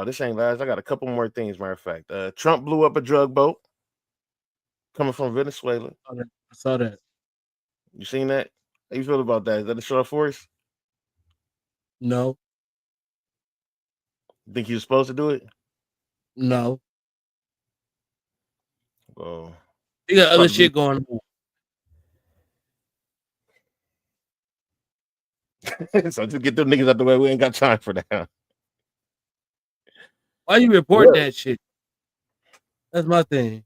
this ain't last. I got a couple more things, matter of fact. Trump blew up a drug boat coming from Venezuela. I saw that. You seen that? How you feel about that? Is that a show of force? No, You think he was supposed to do it? no. Well, You got other probably- shit going on. So just get them niggas out the way. We ain't got time for that. Why you report Yeah. that shit? That's my thing.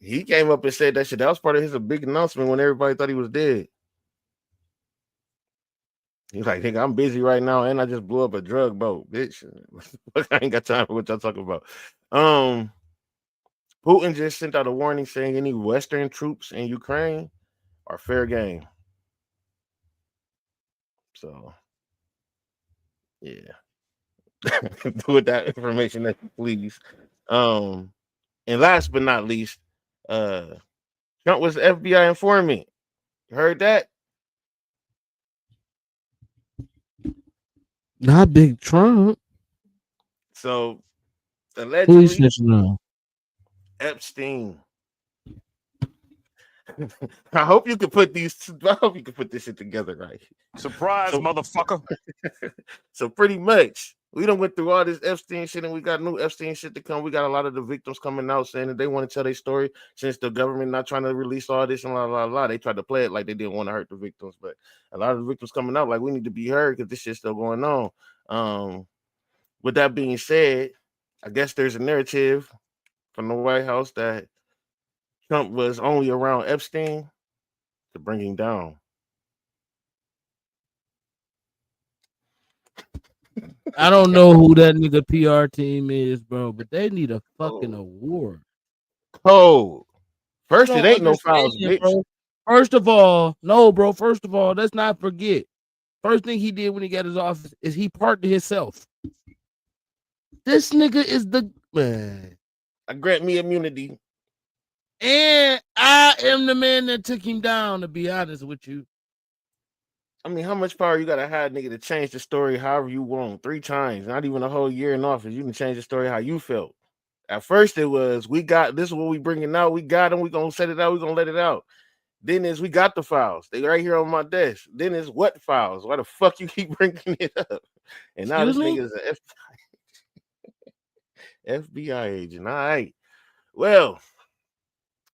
He came up and said that shit. That was part of his big announcement when everybody thought he was dead. He's like, nigga, I'm busy right now, and I just blew up a drug boat, bitch. I ain't got time for what y'all talking about. Putin just sent out a warning saying any Western troops in Ukraine are fair game. So, yeah. Do with that information, please. And last but not least, Trump was the FBI informant. You heard that? Not Big Trump. So, Who you allegedly, snitching on? Epstein. I hope you can put this shit together right. Surprise, So- motherfucker. So pretty much, we done went through all this Epstein shit, and we got new Epstein shit to come. We got a lot of the victims coming out saying that they want to tell their story since the government not trying to release all this and They tried to play it like they didn't want to hurt the victims, but a lot of the victims coming out like we need to be heard because this shit's still going on. With that being said, I guess there's a narrative from the White House that Trump was only around Epstein to bring him down. I don't know who that nigga PR team is, bro, but they need a fucking award. Cold. First, I it don't ain't no fouls, understand, bitch. bro. First of all, no, bro. First of all, let's not forget. First thing he did when he got his office is he pardoned himself. This nigga is the man. I grant me immunity. And I am the man that took him down, to be honest with you. I mean, how much power you gotta have, nigga, to change the story however you want? 3 times, not even a whole year in office. You can change the story how you felt. At first, it was we got this is what we bringing out. We got them. We gonna set it out. We gonna let it out. Then is we got the files. They right here on my desk. Then is what files? Why the fuck you keep bringing it up? And now Excuse this me? nigga is an FBI agent. All right. Well,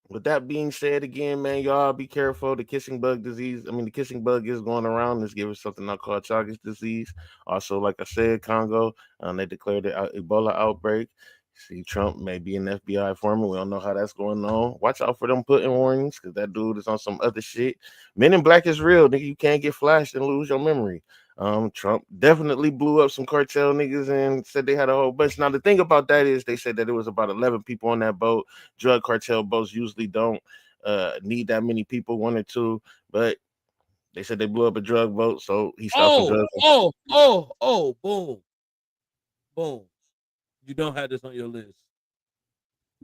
with that being said, again, man, y'all be careful. The kissing bug disease. I mean, the kissing bug is going around. It's giving something I call Chagas disease. Also, like I said, Congo, they declared an Ebola outbreak. See, Trump may be an FBI informant. We don't know how that's going on. Watch out for them putting warnings because that dude is on some other shit. Men in Black is real, nigga. You can't get flashed and lose your memory. Trump definitely blew up some cartel niggas and said they had a whole bunch. Now, the thing about that is they said that it was about 11 people on that boat. Drug cartel boats usually don't need that many people, 1 or 2, but they said they blew up a drug boat, so he stopped some drugs. Boom. You don't have this on your list.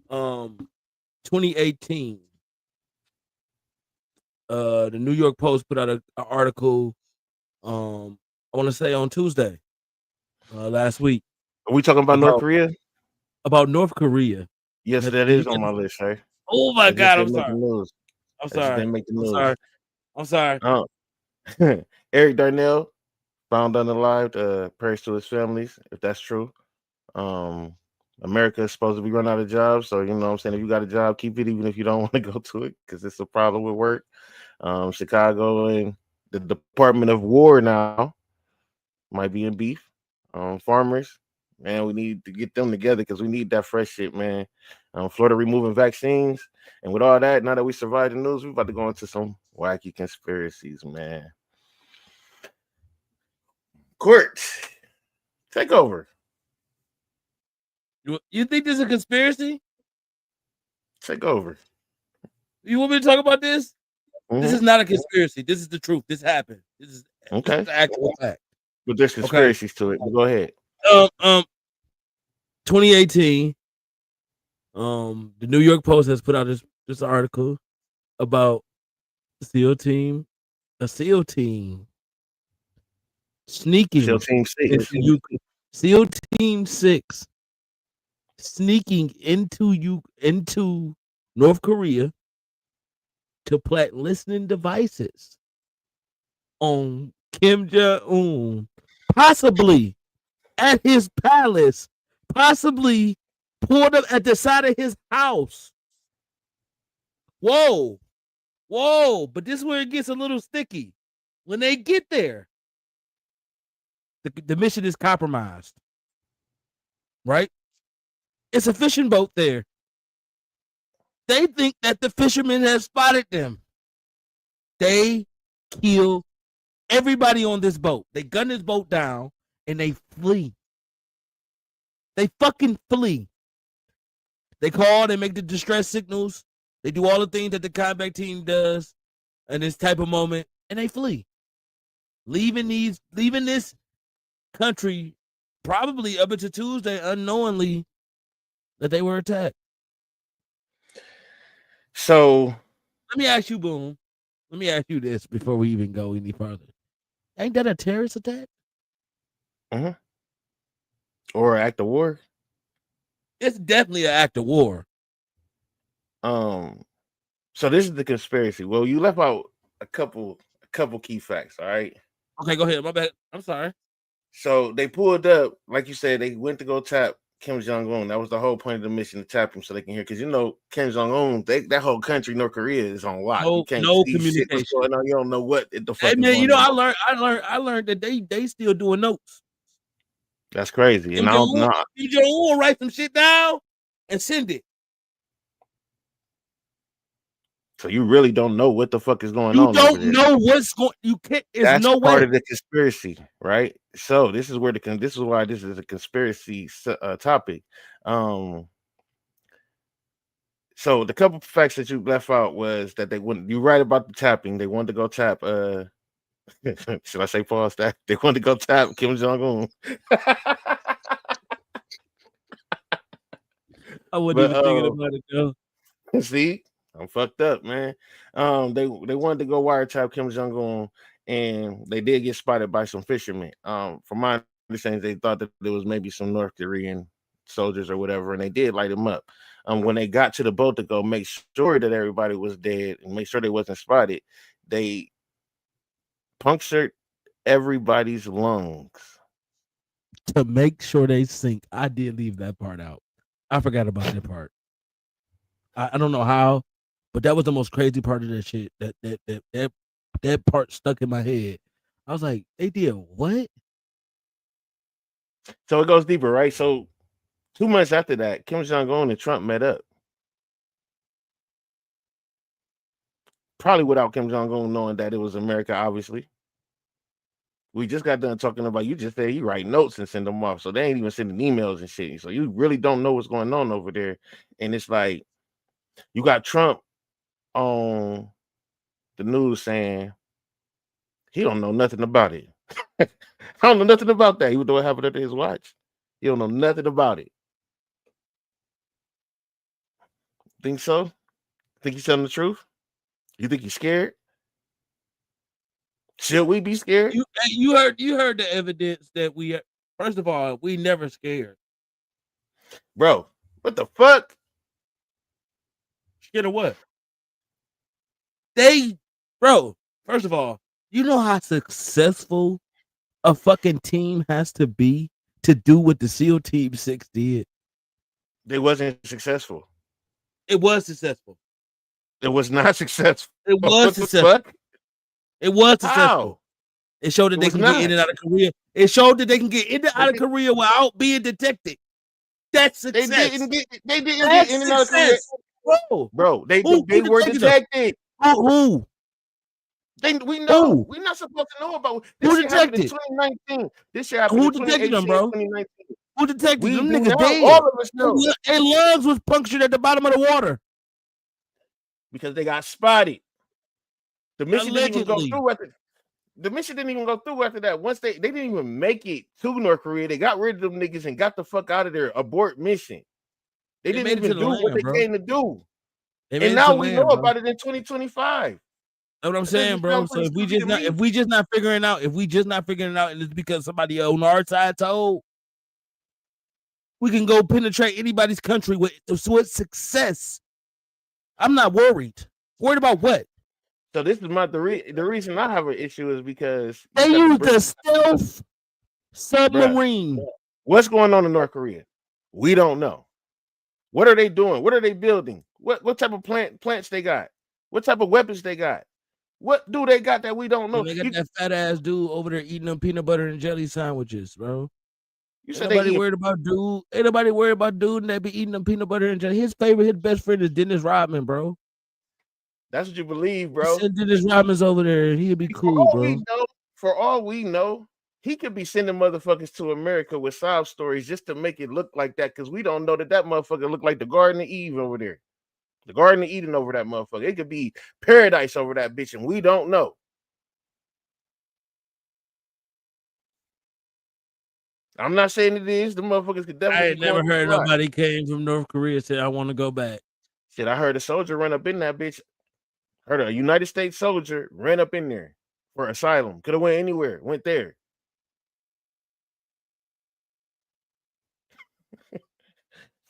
2018. The New York Post put out an article. I want to say on Tuesday, last week. Are we talking about North Korea? About North Korea. Yes, that is on my list, sir. Oh my God, I'm sorry. I'm sorry. Didn't make the news. I'm sorry. Eric Darnell found unalived. Prayers to his families, if that's true. America is supposed to be run out of jobs, so you know what I'm saying, if you got a job, keep it even if you don't want to go to it because it's a problem with work. Chicago and the Department of War now might be in beef. Farmers, man, we need to get them together because we need that fresh shit, man. Florida removing vaccines, and with all that, now that we survived the news, we're about to go into some wacky conspiracies, man. Court, take over. You think this is a conspiracy? Take over. You want me to talk about this? Mm-hmm. This is not a conspiracy. This is the truth. This happened. This is okay. The actual fact. But there's conspiracies to it. But go ahead. 2018. The New York Post has put out this article about the SEAL team. A SEAL team sneaking. SEAL Team 6. SEAL Team 6 sneaking into North Korea to plant listening devices on Kim Jong-un, possibly at his palace, possibly poured up at the side of his house. Whoa. But this is where it gets a little sticky. When they get there, the mission is compromised. Right? It's a fishing boat there. They think that the fishermen have spotted them. They kill everybody on this boat. They gun this boat down and they flee. They fucking flee. They call, they make the distress signals. They do all the things that the combat team does in this type of moment, and they flee. Leaving this country probably up until Tuesday unknowingly that they were attacked. So let me ask you, Boom. Let me ask you this before we even go any further. Ain't that a terrorist attack? Mm-hmm. Or an act of war? It's definitely an act of war. So this is the conspiracy. Well, you left out a couple key facts, all right? Okay, go ahead. My bad. I'm sorry. So they pulled up, like you said, they went to go tap Kim Jong-un. That was the whole point of the mission, to tap him so they can hear. Because you know, Kim Jong-un, that whole country, North Korea, is on lock. No communication. What's going on. You don't know what the fuck. Hey man, you know, I learned that they still doing notes. That's crazy. And I don't know. Kim Jong-un write some shit down and send it. So you really don't know what the fuck is going You on over don't there. know what's going. You can't. There's That's no part way. of the conspiracy, right? So this is where this is why this is a conspiracy topic. So the couple facts that you left out was that they wouldn't. You right about the tapping. They wanted to go tap. Should I say pause that? They wanted to go tap Kim Jong Un. I wasn't even thinking about it though. See, I'm fucked up, man. They wanted to go wiretap Kim Jong Un, and they did get spotted by some fishermen. From my understanding, they thought that there was maybe some North Korean soldiers or whatever, and they did light them up. When they got to the boat to go make sure that everybody was dead and make sure they wasn't spotted, they punctured everybody's lungs to make sure they sink. I did leave that part out. I forgot about that part. I don't know how, but that was the most crazy part of that shit. That part stuck in my head. I was like, they did what? So it goes deeper, right? So 2 months after that, Kim Jong-un and Trump met up. Probably without Kim Jong-un knowing that it was America, obviously. We just got done talking about, you just said you write notes and send them off. So they ain't even sending emails and shit. So you really don't know what's going on over there. And it's like, you got Trump on the news saying he don't know nothing about it. I don't know nothing about that. He would do what happened under his watch. He don't know nothing about it. Think so? Think he's telling the truth? You think he's scared? Should we be scared? You heard the evidence that we are. First of all, we never scared. Bro, what the fuck? Scared of what? Bro, first of all, you know how successful a fucking team has to be to do what the SEAL Team 6 did? They wasn't successful. It was successful. It was not successful. It was successful. It was successful. How? It showed that they can get in and out of Korea. It showed that they can get in and out of Korea without being detected. That's success. They didn't get in and out of Korea. Bro, they were detected. Who? We know. We're not supposed to know about this. Who detected? In 2019. This shit happened Who in detected them, bro? 2019. Who detected them? We Niggas know. dead. All of us know. Their lungs was punctured at the bottom of the water because they got spotted. The mission didn't even go Allegedly. through after. The mission didn't even go through after that. Once they didn't even make it to North Korea, they got rid of them niggas and got the fuck out of there. Abort mission. They didn't even do what they came to do. And now we know about it in 2025. That's what I'm saying, bro. So if we just not figuring it out, and it's because somebody on our side told, we can go penetrate anybody's country with success. I'm not worried. Worried about what? So this is the reason I have an issue is because they used a stealth submarine. Bruh, what's going on in North Korea? We don't know. What are they doing? What are they building? What type of plants they got? What type of weapons they got? What do they got that we don't know? They got that fat ass dude over there eating them peanut butter and jelly sandwiches, bro. You said ain't nobody worried about dude. Ain't nobody worried about dude and they be eating them peanut butter and jelly. His best friend is Dennis Rodman, bro. That's what you believe, bro. Dennis Rodman's over there. He'll be cool, bro. For all we know, he could be sending motherfuckers to America with sob stories just to make it look like that, because we don't know that motherfucker look like the Garden of Eve over there. The Garden of Eden over that motherfucker. It could be paradise over that bitch, and we don't know. I'm not saying it is. The motherfuckers could definitely. I ain't never heard nobody came from North Korea say I want to go back. Shit, I heard a soldier run up in that bitch. Heard a United States soldier ran up in there for asylum. Could have went anywhere. Went there.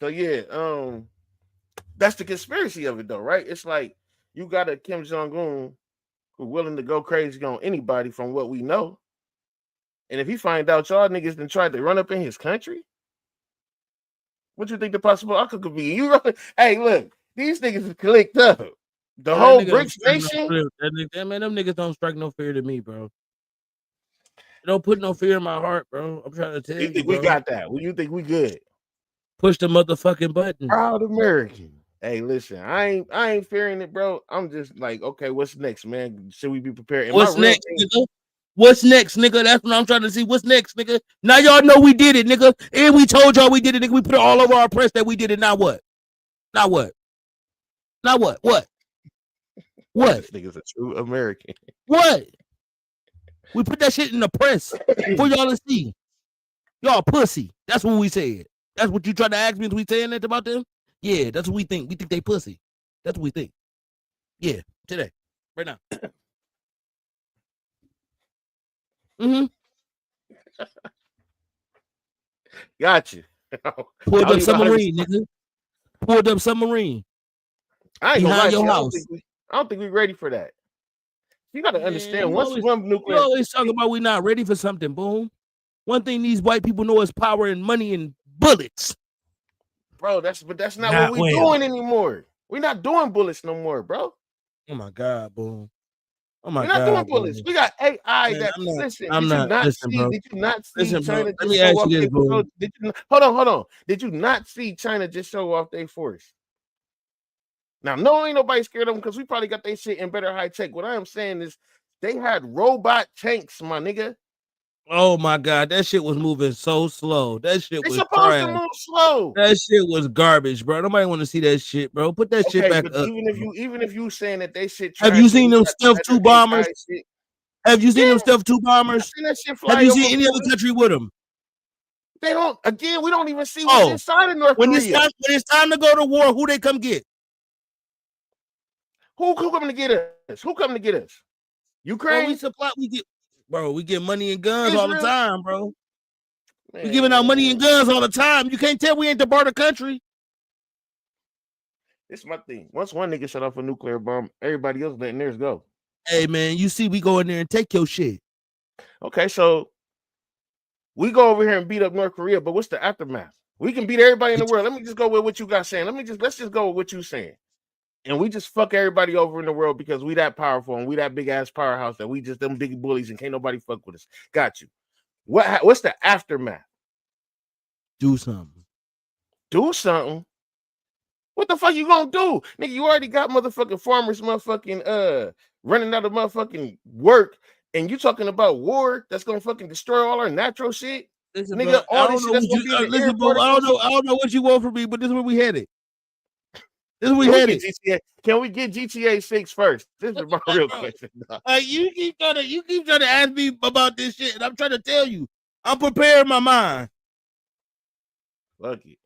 So yeah, that's the conspiracy of it, though, right? It's like you got a Kim Jong-un who's willing to go crazy on anybody from what we know. And if he find out y'all niggas done tried to run up in his country, what you think the possible outcome could be? Hey, look, these niggas is clicked up. The whole BRICS nation. Man, them niggas don't strike no fear to me, bro. They don't put no fear in my heart, bro. I'm trying to tell you. You think we got that? Well, you think we good? Push the motherfucking button. Proud American. Hey, listen, I ain't fearing it, bro. I'm just like, okay, what's next, man? Should we be prepared? And What's my real next, thing, nigga? What's next, nigga? That's what I'm trying to see. What's next, nigga? Now y'all know we did it, nigga. And we told y'all we did it, nigga. We put it all over our press that we did it. Now what? Now what? Now what? What? What? this nigga's a true American. What? We put that shit in the press for y'all to see. Y'all pussy. That's what we said. That's what you tried to ask me. We saying that about them? Yeah, that's what we think. We think they pussy. That's what we think. Yeah, today, right now. Mm-hmm. Got you. Pulled I'll up be submarine, nigga. Pulled up submarine. I ain't gonna lie Behind to your you. house. I don't think we're ready for that. You gotta understand. Man, Once one you nuclear, always talk about we not ready for something. Boom. One thing these white people know is power and money and bullets. bro. That's not Not what we well. doing anymore. We're not doing bullets no more, bro. Oh my God, boom. Oh my We're not God, doing bullets. boom. We got AI Man, that I'm not- listen. I'm Did not- you not listen, see? bro. Did you not see Listen, bro, China let just me show ask off you this, their bro. Did you, hold on. Did you not see China just show off their force? Now, no, ain't nobody scared of them because we probably got their shit in better high tech. What I am saying is they had robot tanks, my nigga. Oh my God, that shit was moving so slow. That shit They was supposed trash. to move slow. That shit was garbage, bro. Nobody want to see that shit, bro. Put that shit Okay, back but up. even if you saying that they shit Have trash, you and seen we them got Stealth better 2 bombers? AI shit, Have you seen them Yeah. Stealth 2 I bombers? seen that shit fly Have you over seen any other borders. country with them? They don't. Again, we don't even see what's Oh, inside of North when Korea. it's time to go to war, who they come get? Who coming to get us? Who coming to get us? Bro, Ukraine? we get money and guns all the Israel? time, bro. We giving out money and guns all the time. You can't tell we ain't the border country. This is my thing. Once one nigga shut off a nuclear bomb, everybody else letting theirs go. Hey man, you see, we go in there and take your shit. Okay, so we go over here and beat up North Korea, but what's the aftermath? We can beat everybody in the world. Let me just go with what you got saying. Let's just go with what you saying. And we just fuck everybody over in the world because we that powerful and we that big ass powerhouse that we just them big bullies and can't nobody fuck with us. Got you. What's the aftermath? Do something. Do something. What the fuck you gonna do? Nigga, you already got motherfucking farmers motherfucking running out of motherfucking work, and you talking about war that's gonna fucking destroy all our natural shit? Listen, Nigga, bro, all this shit that's gonna be in the air particles. I don't know what you want from me, but this is where we headed. This is where we Can we headed. get GTA? Can we get GTA 6 first? This is my real question. dog. You keep trying to ask me about this shit, and I'm trying to tell you, I'm preparing my mind. Lucky.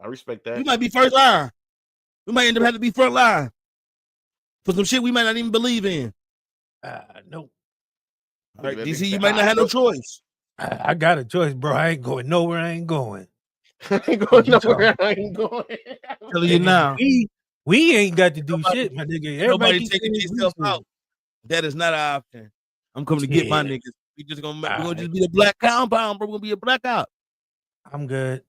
I respect that. We might be first line. We might end up having to be front line for some shit we might not even believe in. Nope. All right, Look at that DC, nigga you say, might not have no choice. I got a choice, bro. I ain't going nowhere. I ain't going. I ain't going nowhere. I ain't going. Telling you now, We ain't got to do shit, my nigga. Everybody nobody keep taking saying themselves we should. out. That is not an option. I'm coming to get my Yeah. niggas. We gonna just be a black compound, bro. We're gonna be a blackout. I'm good.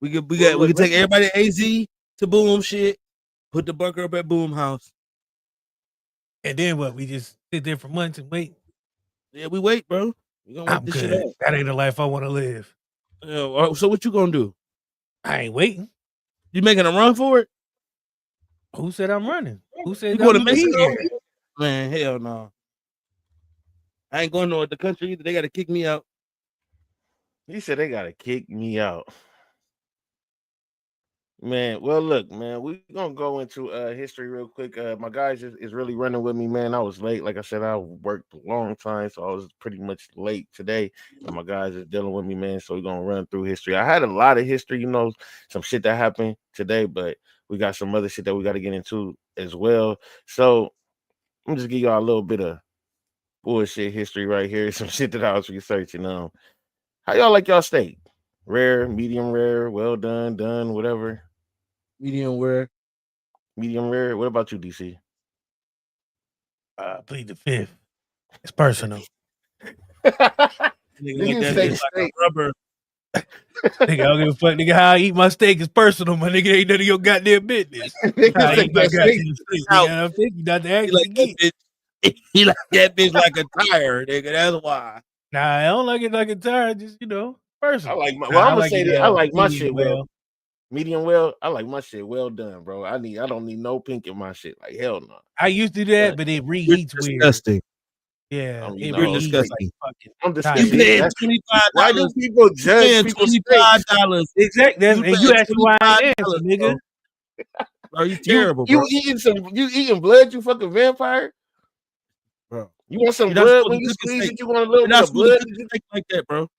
We can Look, take everybody at AZ to boom shit. Put the bunker up at Boom House. And then what? We just sit there for months and wait. Yeah, we wait, bro. We gonna wait I'm this good. shit out. That ain't the life I want to live. Yeah, so what you gonna do? I ain't waiting. You making a run for it? Who said I'm running? Who said You going to I'm gonna be Mexico? here? Man, hell no. I ain't going to the country either. They gotta kick me out. He said they gotta kick me out. Man, well, look, man, we gonna go into history real quick. My guys is really running with me, man. I was late, like I said, I worked a long time, so I was pretty much late today. And my guys is dealing with me, man. So we're gonna run through history. I had a lot of history, some shit that happened today, but we got some other shit that we got to get into as well. So I'm just give y'all a little bit of bullshit history right here. Some shit that I was researching. How y'all like y'all steak? Rare, medium rare, well done, done, whatever. Medium rare. Medium rare. What about you, DC? Plead the fifth. It's personal. Nigga, Nigga like that say bitch like a steak. rubber. Nigga, I don't give a fuck. Nigga, how I eat my steak is personal, my nigga. Ain't none of your goddamn business. Nigga How I say eat my that goddamn steak. steak. Nigga, I'm thinking not to He actually like get. that bitch. He like that bitch like a tire, nigga. That's why. Nah, I don't like it like a tire. Just I personal. like my. Nah, Well, I I'm gonna like say it, that I like my medium shit well. medium well. I like my shit well done, bro. I don't need no pink in my shit. Like hell no. I used to do that, But but it You're reheats weird. disgusting. Yeah, I mean, it no, You're reheats disgusting. like fucking. I'm You disgusting. paying That's- Why do $25. people You judge paying people's $25. steaks? Exactly. You And you paying asked me why I ain't $25, answer, nigga. bro. Are you terrible, You bro? you eating blood, you fucking vampire? Bro. You want some You're not blood supposed when to you cook a squeeze steak. it? You want a You're little bit not of supposed to blood? cook a steak like that, bro.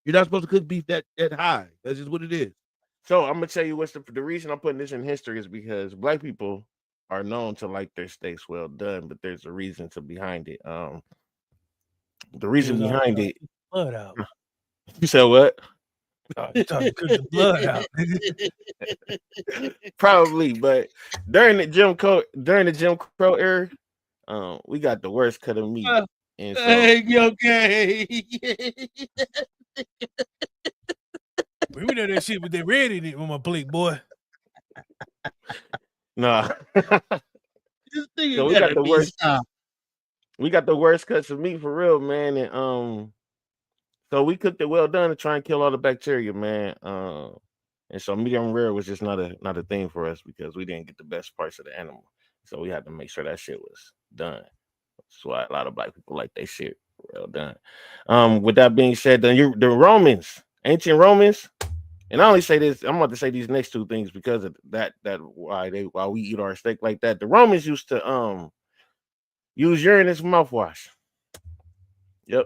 You're not supposed to cook beef that high. That's just what it is. So I'm gonna tell you what's the reason I'm putting this in history is because black people are known to like their steaks well done, but there's a reason behind it. The reason Niggas always behind trying it. to cook the blood out. You said what? Oh, you trying to cook the blood out, nigga. Probably, but during the Jim Crow era, we got the worst cut of meat, and so okay. We know that shit with that red in it on my plate, boy. nah. This thing So we gotta got the be worst. stopped. We got the worst cuts of meat for real, man, and so we cooked it well done to try and kill all the bacteria, man. And so medium rare was just not a thing for us because we didn't get the best parts of the animal, so we had to make sure that shit was done. That's why a lot of black people like they shit well done. With that being said, then the Romans, ancient Romans, and I only say this, I'm about to say these next two things because of that why we eat our steak like that. The Romans used to use urine as mouthwash. Yep.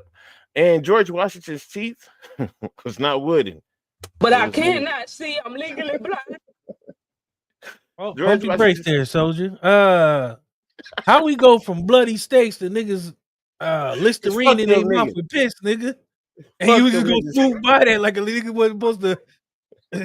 And George Washington's teeth was not wooden. But I It was wood. cannot see. I'm legally blind. Oh, George pump your brakes Washington- there, soldier. How we go from bloody steaks to niggas Listerine in their them mouth niggas. with piss, nigga? And Fuck you was just them gonna niggas. swoop by that like a nigga wasn't supposed to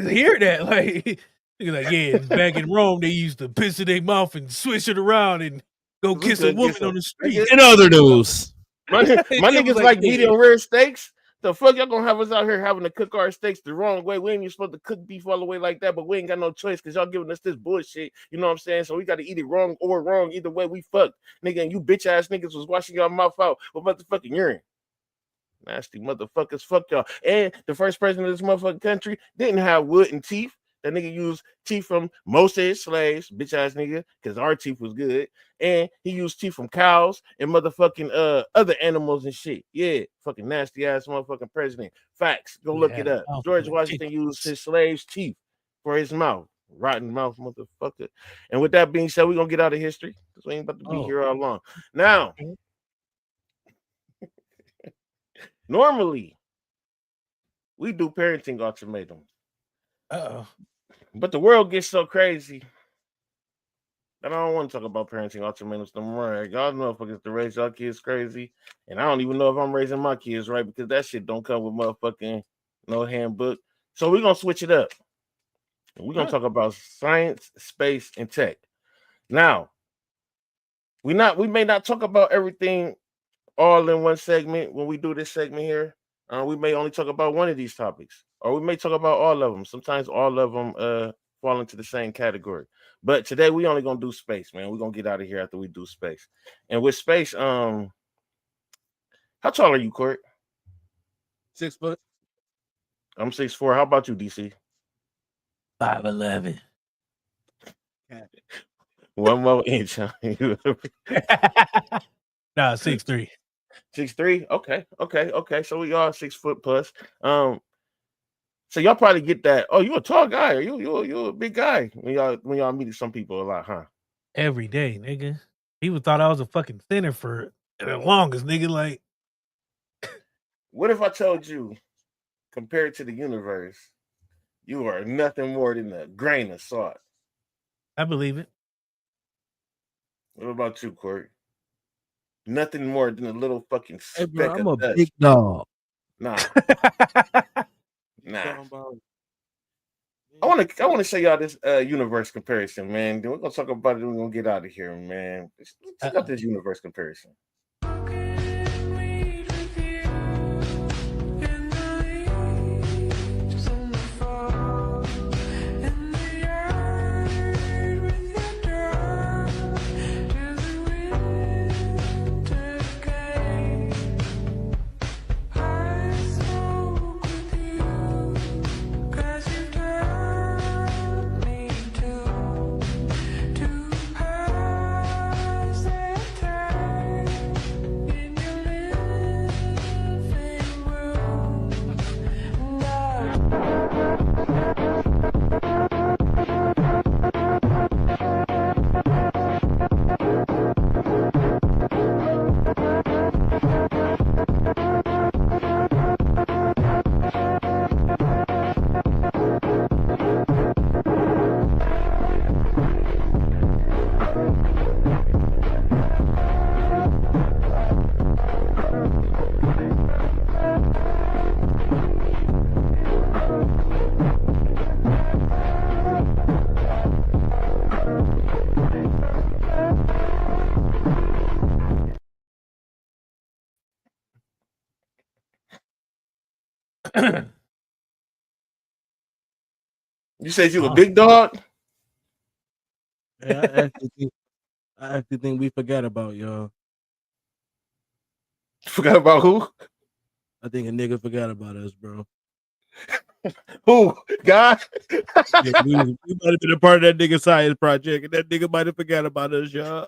hear that. Like, nigga, like, yeah, back in Rome, they used to piss in their mouth and swish it around and go We kiss a couldn't woman get some- on the street. In other news, My It was niggas like, like yeah. medium rare steaks. The fuck y'all gonna have us out here having to cook our steaks the wrong way? We ain't even supposed to cook beef all the way like that, but we ain't got no choice because y'all giving us this bullshit. You know what I'm saying? So we got to eat it wrong or wrong. Either way, we fucked. Nigga, and you bitch ass niggas was washing your mouth out with motherfucking urine. Nasty motherfuckers. Fuck y'all. And the first president of this motherfucking country didn't have wooden teeth. That nigga used teeth from most of his slaves, bitch ass nigga, because our teeth was good. And he used teeth from cows and motherfucking other animals and shit. Yeah, fucking nasty ass motherfucking president. Facts. Go look it Yeah, up. mouth George was Washington ridiculous. used his slaves' teeth for his mouth. Rotten mouth, motherfucker. And with that being said, we're gonna get out of history because we ain't about to be Oh. here all long. Now, normally we do parenting ultimatums. Uh-oh. But the world gets so crazy that I don't want to talk about parenting ultimatums no more. Y'all motherfuckers to raise y'all kids crazy. And I don't even know if I'm raising my kids right because that shit don't come with motherfucking no handbook. So we're going to switch it up. We're going to talk about science, space, and tech. Now, we may not talk about everything all in one segment when we do this segment here. We may only talk about one of these topics, or we may talk about all of them. Sometimes all of them fall into the same category. But today we only gonna do space, man. We're gonna get out of here after we do space. And with space, how tall are you, Court? 6 foot. I'm 6'4". How about you, DC? 5'11". One more inch. Huh? Nah, 6'3". 6'3". Okay. So we are 6 foot plus. So y'all probably get that. Oh, you a tall guy, or you a big guy when y'all meet some people a lot, huh? Every day, nigga. People thought I was a fucking center for the longest, nigga. Like, What if I told you, compared to the universe, you are nothing more than a grain of salt? I believe it. What about you, Court? Nothing more than a little fucking Hey, speck bro, I'm of a dust. big dog. Nah. Talking about- I want to show y'all this universe comparison, man. Then we're gonna talk about it. We're gonna get out of here, man. Let's check out this universe comparison. You said you a big dog? Yeah, I actually think we forgot about y'all. Forgot about who? I think a nigga forgot about us, bro. Who? God? Yeah, we might have been a part of that nigga science project, and that nigga might have forgot about us, y'all.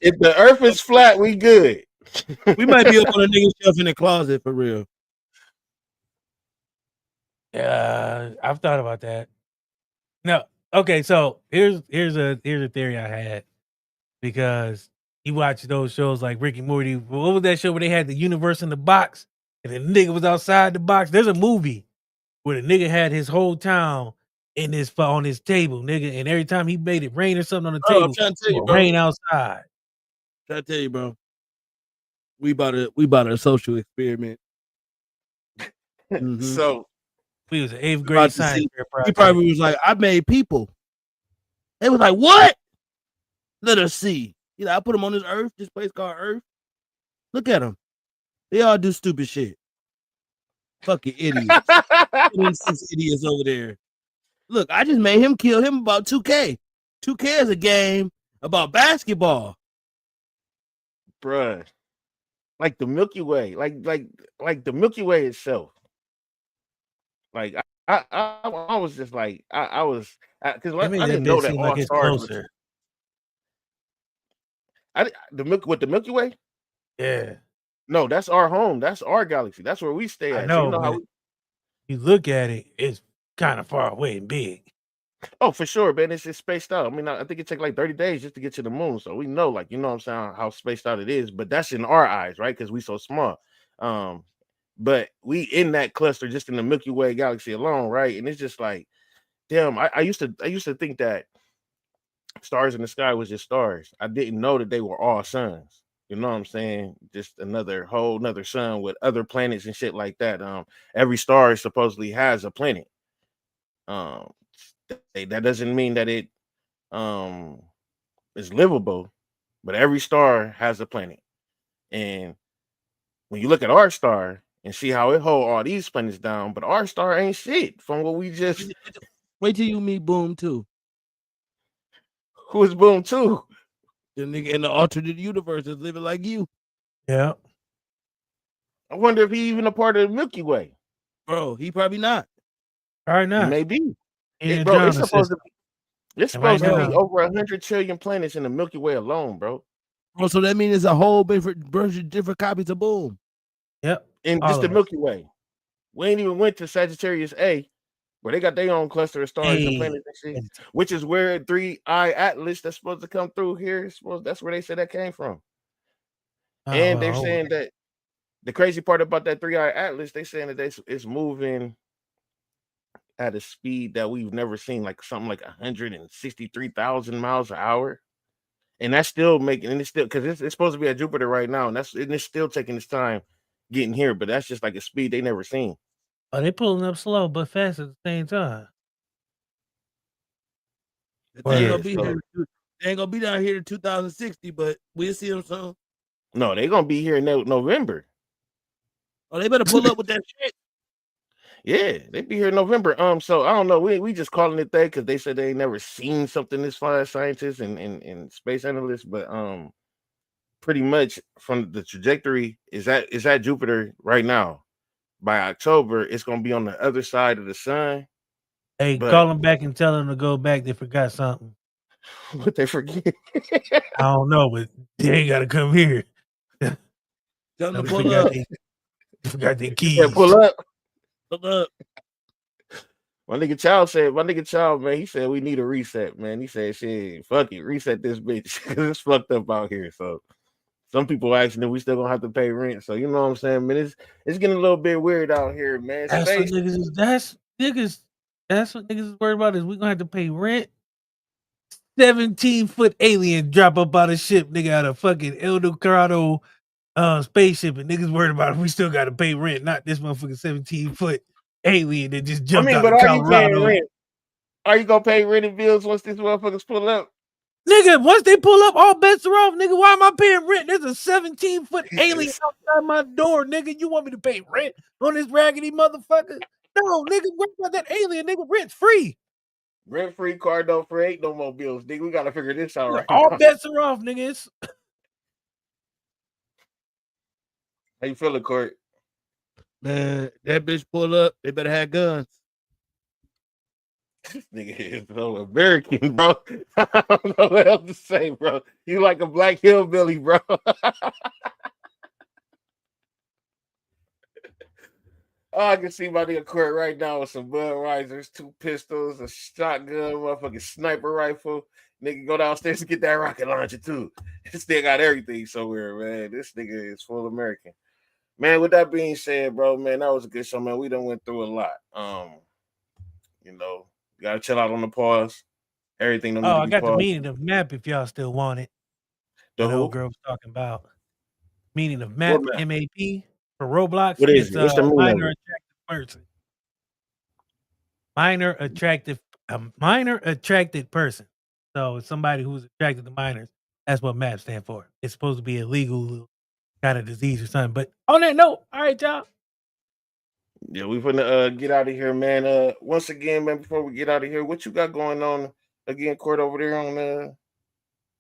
If the earth is flat, we good. We might be up on a nigga shelf in the closet for real. Yeah, I've thought about that. No, okay. So here's a theory I had, because you watch those shows like Rick and Morty. What was that show where they had the universe in the box and the nigga was outside the box? There's a movie where the nigga had his whole town in this on his table, nigga, and every time he made it rain or something on the Bro, I'm table, trying to tell it you, would bro. rain outside. Trying to tell you, bro. We about a social experiment. Mhm. So We was an 8th About grade to science see. fair He project. probably was like, I made people. They was like, what? Let us see. You know, I put them on this earth, this place called Earth. Look at them. They all do stupid shit. Fucking idiots. Them 6 idiots over there. Look, I just made him kill him about 2K. 2K is a game about basketball. bruh, like the Milky Way, like the Milky Way itself. Like I was just like I was because They made I that didn't know bitch that seem like all it's stars was closer. the Milky Way. Yeah, No, that's our home. That's our galaxy. That's where we stay I at. So you know, know how but we, you look at it, it's kind of far away and big. oh, for sure, man. It's just spaced out. I mean, I think it takes like 30 days just to get to the moon. So we know, like, you know what I'm saying, how spaced out it is. But that's in our eyes, right? Because we so small. But we in that cluster, just in the Milky Way galaxy alone, right? And it's just like, damn, I used to think that stars in the sky was just stars. I didn't know that they were all suns. You know what I'm saying? Just another sun with other planets and shit like that. Every star supposedly has a planet. Um, that doesn't mean that it is livable, but every star has a planet. And when you look at our star and see how it hold all these planets down, but our star ain't shit from what we just. Wait till you meet Boom too. Who is Boom too? The nigga in the alternate universe is living like you. Yeah. I wonder if he even a part of the Milky Way. Bro, he probably not. Probably He not. may be. Indiana Bro, it's Jones supposed system. to be. It's And right supposed to be now, over 100 trillion planets in the Milky Way alone, bro. Bro, so that means it's a whole different copies of Boom. yep, In all just the of us. Milky Way. We ain't even went to Sagittarius A, where they got their own cluster of stars and Hey, planets and shit, which is where 3i Atlas that's supposed to come through here. That's where they said that came from. And they're saying that the crazy part about that 3i Atlas, they saying that it's moving at a speed that we've never seen, like something like 163,000 miles an hour. And that's still making, and it's still because it's supposed to be at Jupiter right now, and it's still taking its time getting here, but that's just like a speed they never seen. Oh, they pulling up slow but fast at the same time. They ain't gonna be here. They ain't gonna be down here in 2060, but we'll see them soon. No, they're gonna be here in November. Oh, they better pull up with that shit. Yeah, they be here in November. So I don't know. We just calling it that because they said they ain't never seen something this far as scientists and space analysts, but pretty much from the trajectory is at Jupiter right now. By October, it's gonna be on the other side of the sun. Hey, But call them back and tell them to go back. They forgot something. what they forget? I don't know, but they ain't gotta come here. Tell them to They pull up. They forgot their keys. Yeah, pull up. Pull up. My nigga Child, man, he said we need a reset, man. He said, shit, fuck it, reset this bitch because it's fucked up out here. So some people asking if we still gonna have to pay rent. So you know what I'm saying, man. It's getting a little bit weird out here, man. That's Space. what niggas is. That's what niggas is worried about. Is we gonna have to pay rent? 17-foot alien drop up out of ship, nigga, out of fucking El Dorado spaceship, and niggas worried about if we still gotta pay rent, not this motherfucking 17-foot alien that just jumped out but of are you paying Colorado. rent? Are you gonna pay rent and bills once these motherfuckers pull up? Nigga, once they pull up, all bets are off, nigga. Why am I paying rent? There's a 17-foot alien outside my door, nigga. You want me to pay rent on this raggedy motherfucker? No, nigga, what about that alien? Nigga, rent free. Rent free, car note free, ain't no more bills, nigga. We gotta figure this out right All now. bets are off, niggas. How you feeling, Court? Man, that bitch pull up. They better have guns. This nigga is so American, bro. I don't know what else to say, bro. You like a black hillbilly, bro. Oh, I can see my nigga Court right now with some Budweisers, 2 pistols, a shotgun, motherfucking sniper rifle. Nigga go downstairs and get that rocket launcher too. This nigga got everything somewhere, man. This nigga is full American. Man, with that being said, bro, man, that was a good show, man. We done went through a lot. You know, you gotta chill out on the pause. Everything don't need Oh, to I be got the paused. meaning of map if y'all still want it. The The old who? girl was talking about. Meaning of map, What map? M-A-P, for Roblox. What is It's it? What's the meaning of minor it? attractive person. A minor attracted person. So it's somebody who's attracted to minors. That's what MAP stand for. It's supposed to be a legal kind of disease or something. But on that note, all right, y'all. Yeah, we finna get out of here, man. Once again, man, before we get out of here, what you got going on again, Court, over there on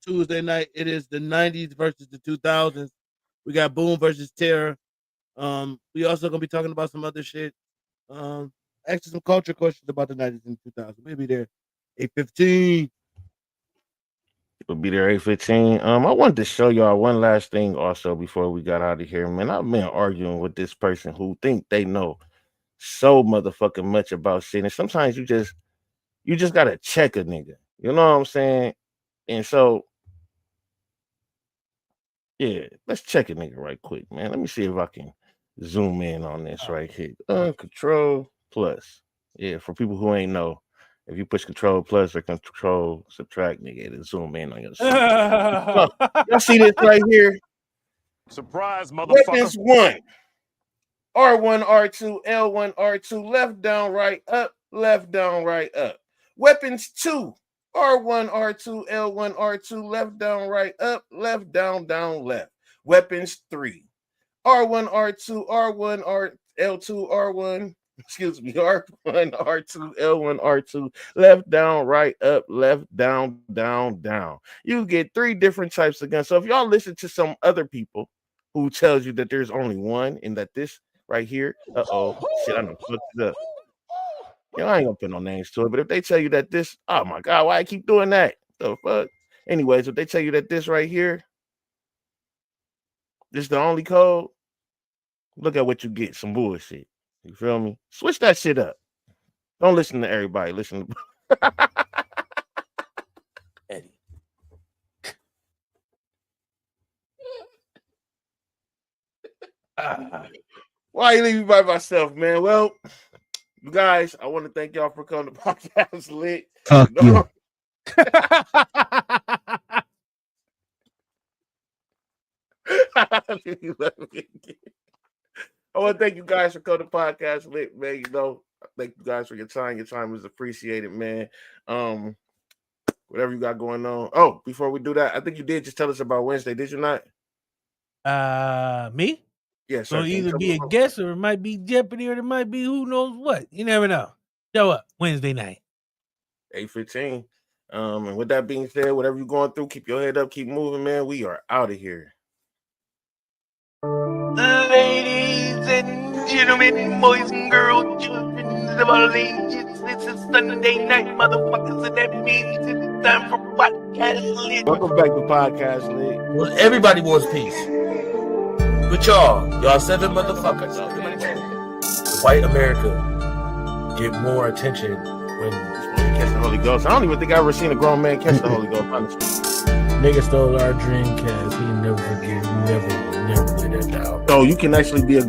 Tuesday night, it is the 90s versus the 2000s. We got Boom versus Terror. We also gonna be talking about some other shit. Actually, some culture questions about the 90s and 2000s. Maybe there 8:15. We'll be there 8:15. I wanted to show y'all one last thing also before we got out of here, man. I've been arguing with this person who think they know so motherfucking much about shit, and sometimes you just gotta check a nigga. You know what I'm saying? And so, yeah, let's check a nigga right quick, man. Let me see if I can zoom in on this right here. Control plus. Yeah, for people who ain't know, if you push control plus or control subtract, nigga, it'll zoom in on your shit. Y'all see this right here? Surprise, motherfucker. Weapons 1. R1, R2, L1, R2, left, down, right, up, left, down, right, up. Weapons 2. R1, R2, L1, R2, left, down, right, up, left, down, down, left. Weapons 3. R1, R2, R1, L2, R1, excuse me, R1, R2, L1, R2, left, down, right, up, left, down, down, down. You get 3 different types of guns. So if y'all listen to some other people who tells you that there's only one and that this right here, shit, I done fucked it up. You know, I ain't gonna put no names to it, but if they tell you that this, oh my God, why I keep doing that? The fuck? Anyways, if they tell you that this right here, this is the only code, look at what you get, some bullshit. You feel me? Switch that shit up. Don't listen to everybody. Listen to Eddie. Why you leave me by myself, man? Well, you guys, I want to thank y'all for coming to Podcast Lit. Fuck you. I want to thank you guys for coming to Podcast Lit, man. You know, thank you guys for your time. Your time is appreciated, man. Whatever you got going on. Oh, before we do that, I think you did just tell us about Wednesday, did you not? Me? Yes. So either be a guest or it might be Jeopardy or it might be who knows what. You never know. Show up Wednesday night. 8:15. And with that being said, whatever you're going through, keep your head up, keep moving, man. We are out of here. Ladies and gentlemen, boys and girls, children of all ages, this is Sunday night, motherfuckers, and that means it's time for Podcast Lit. Welcome back to Podcast Lit. Well, everybody wants peace. But y'all 7 motherfuckers. The white America get more attention when catch the Holy Ghost. I don't even think I ever seen a grown man catch the Holy Ghost, honestly. Nigga stole our Dreamcast. He never forgive. Never let that down. So you can actually be a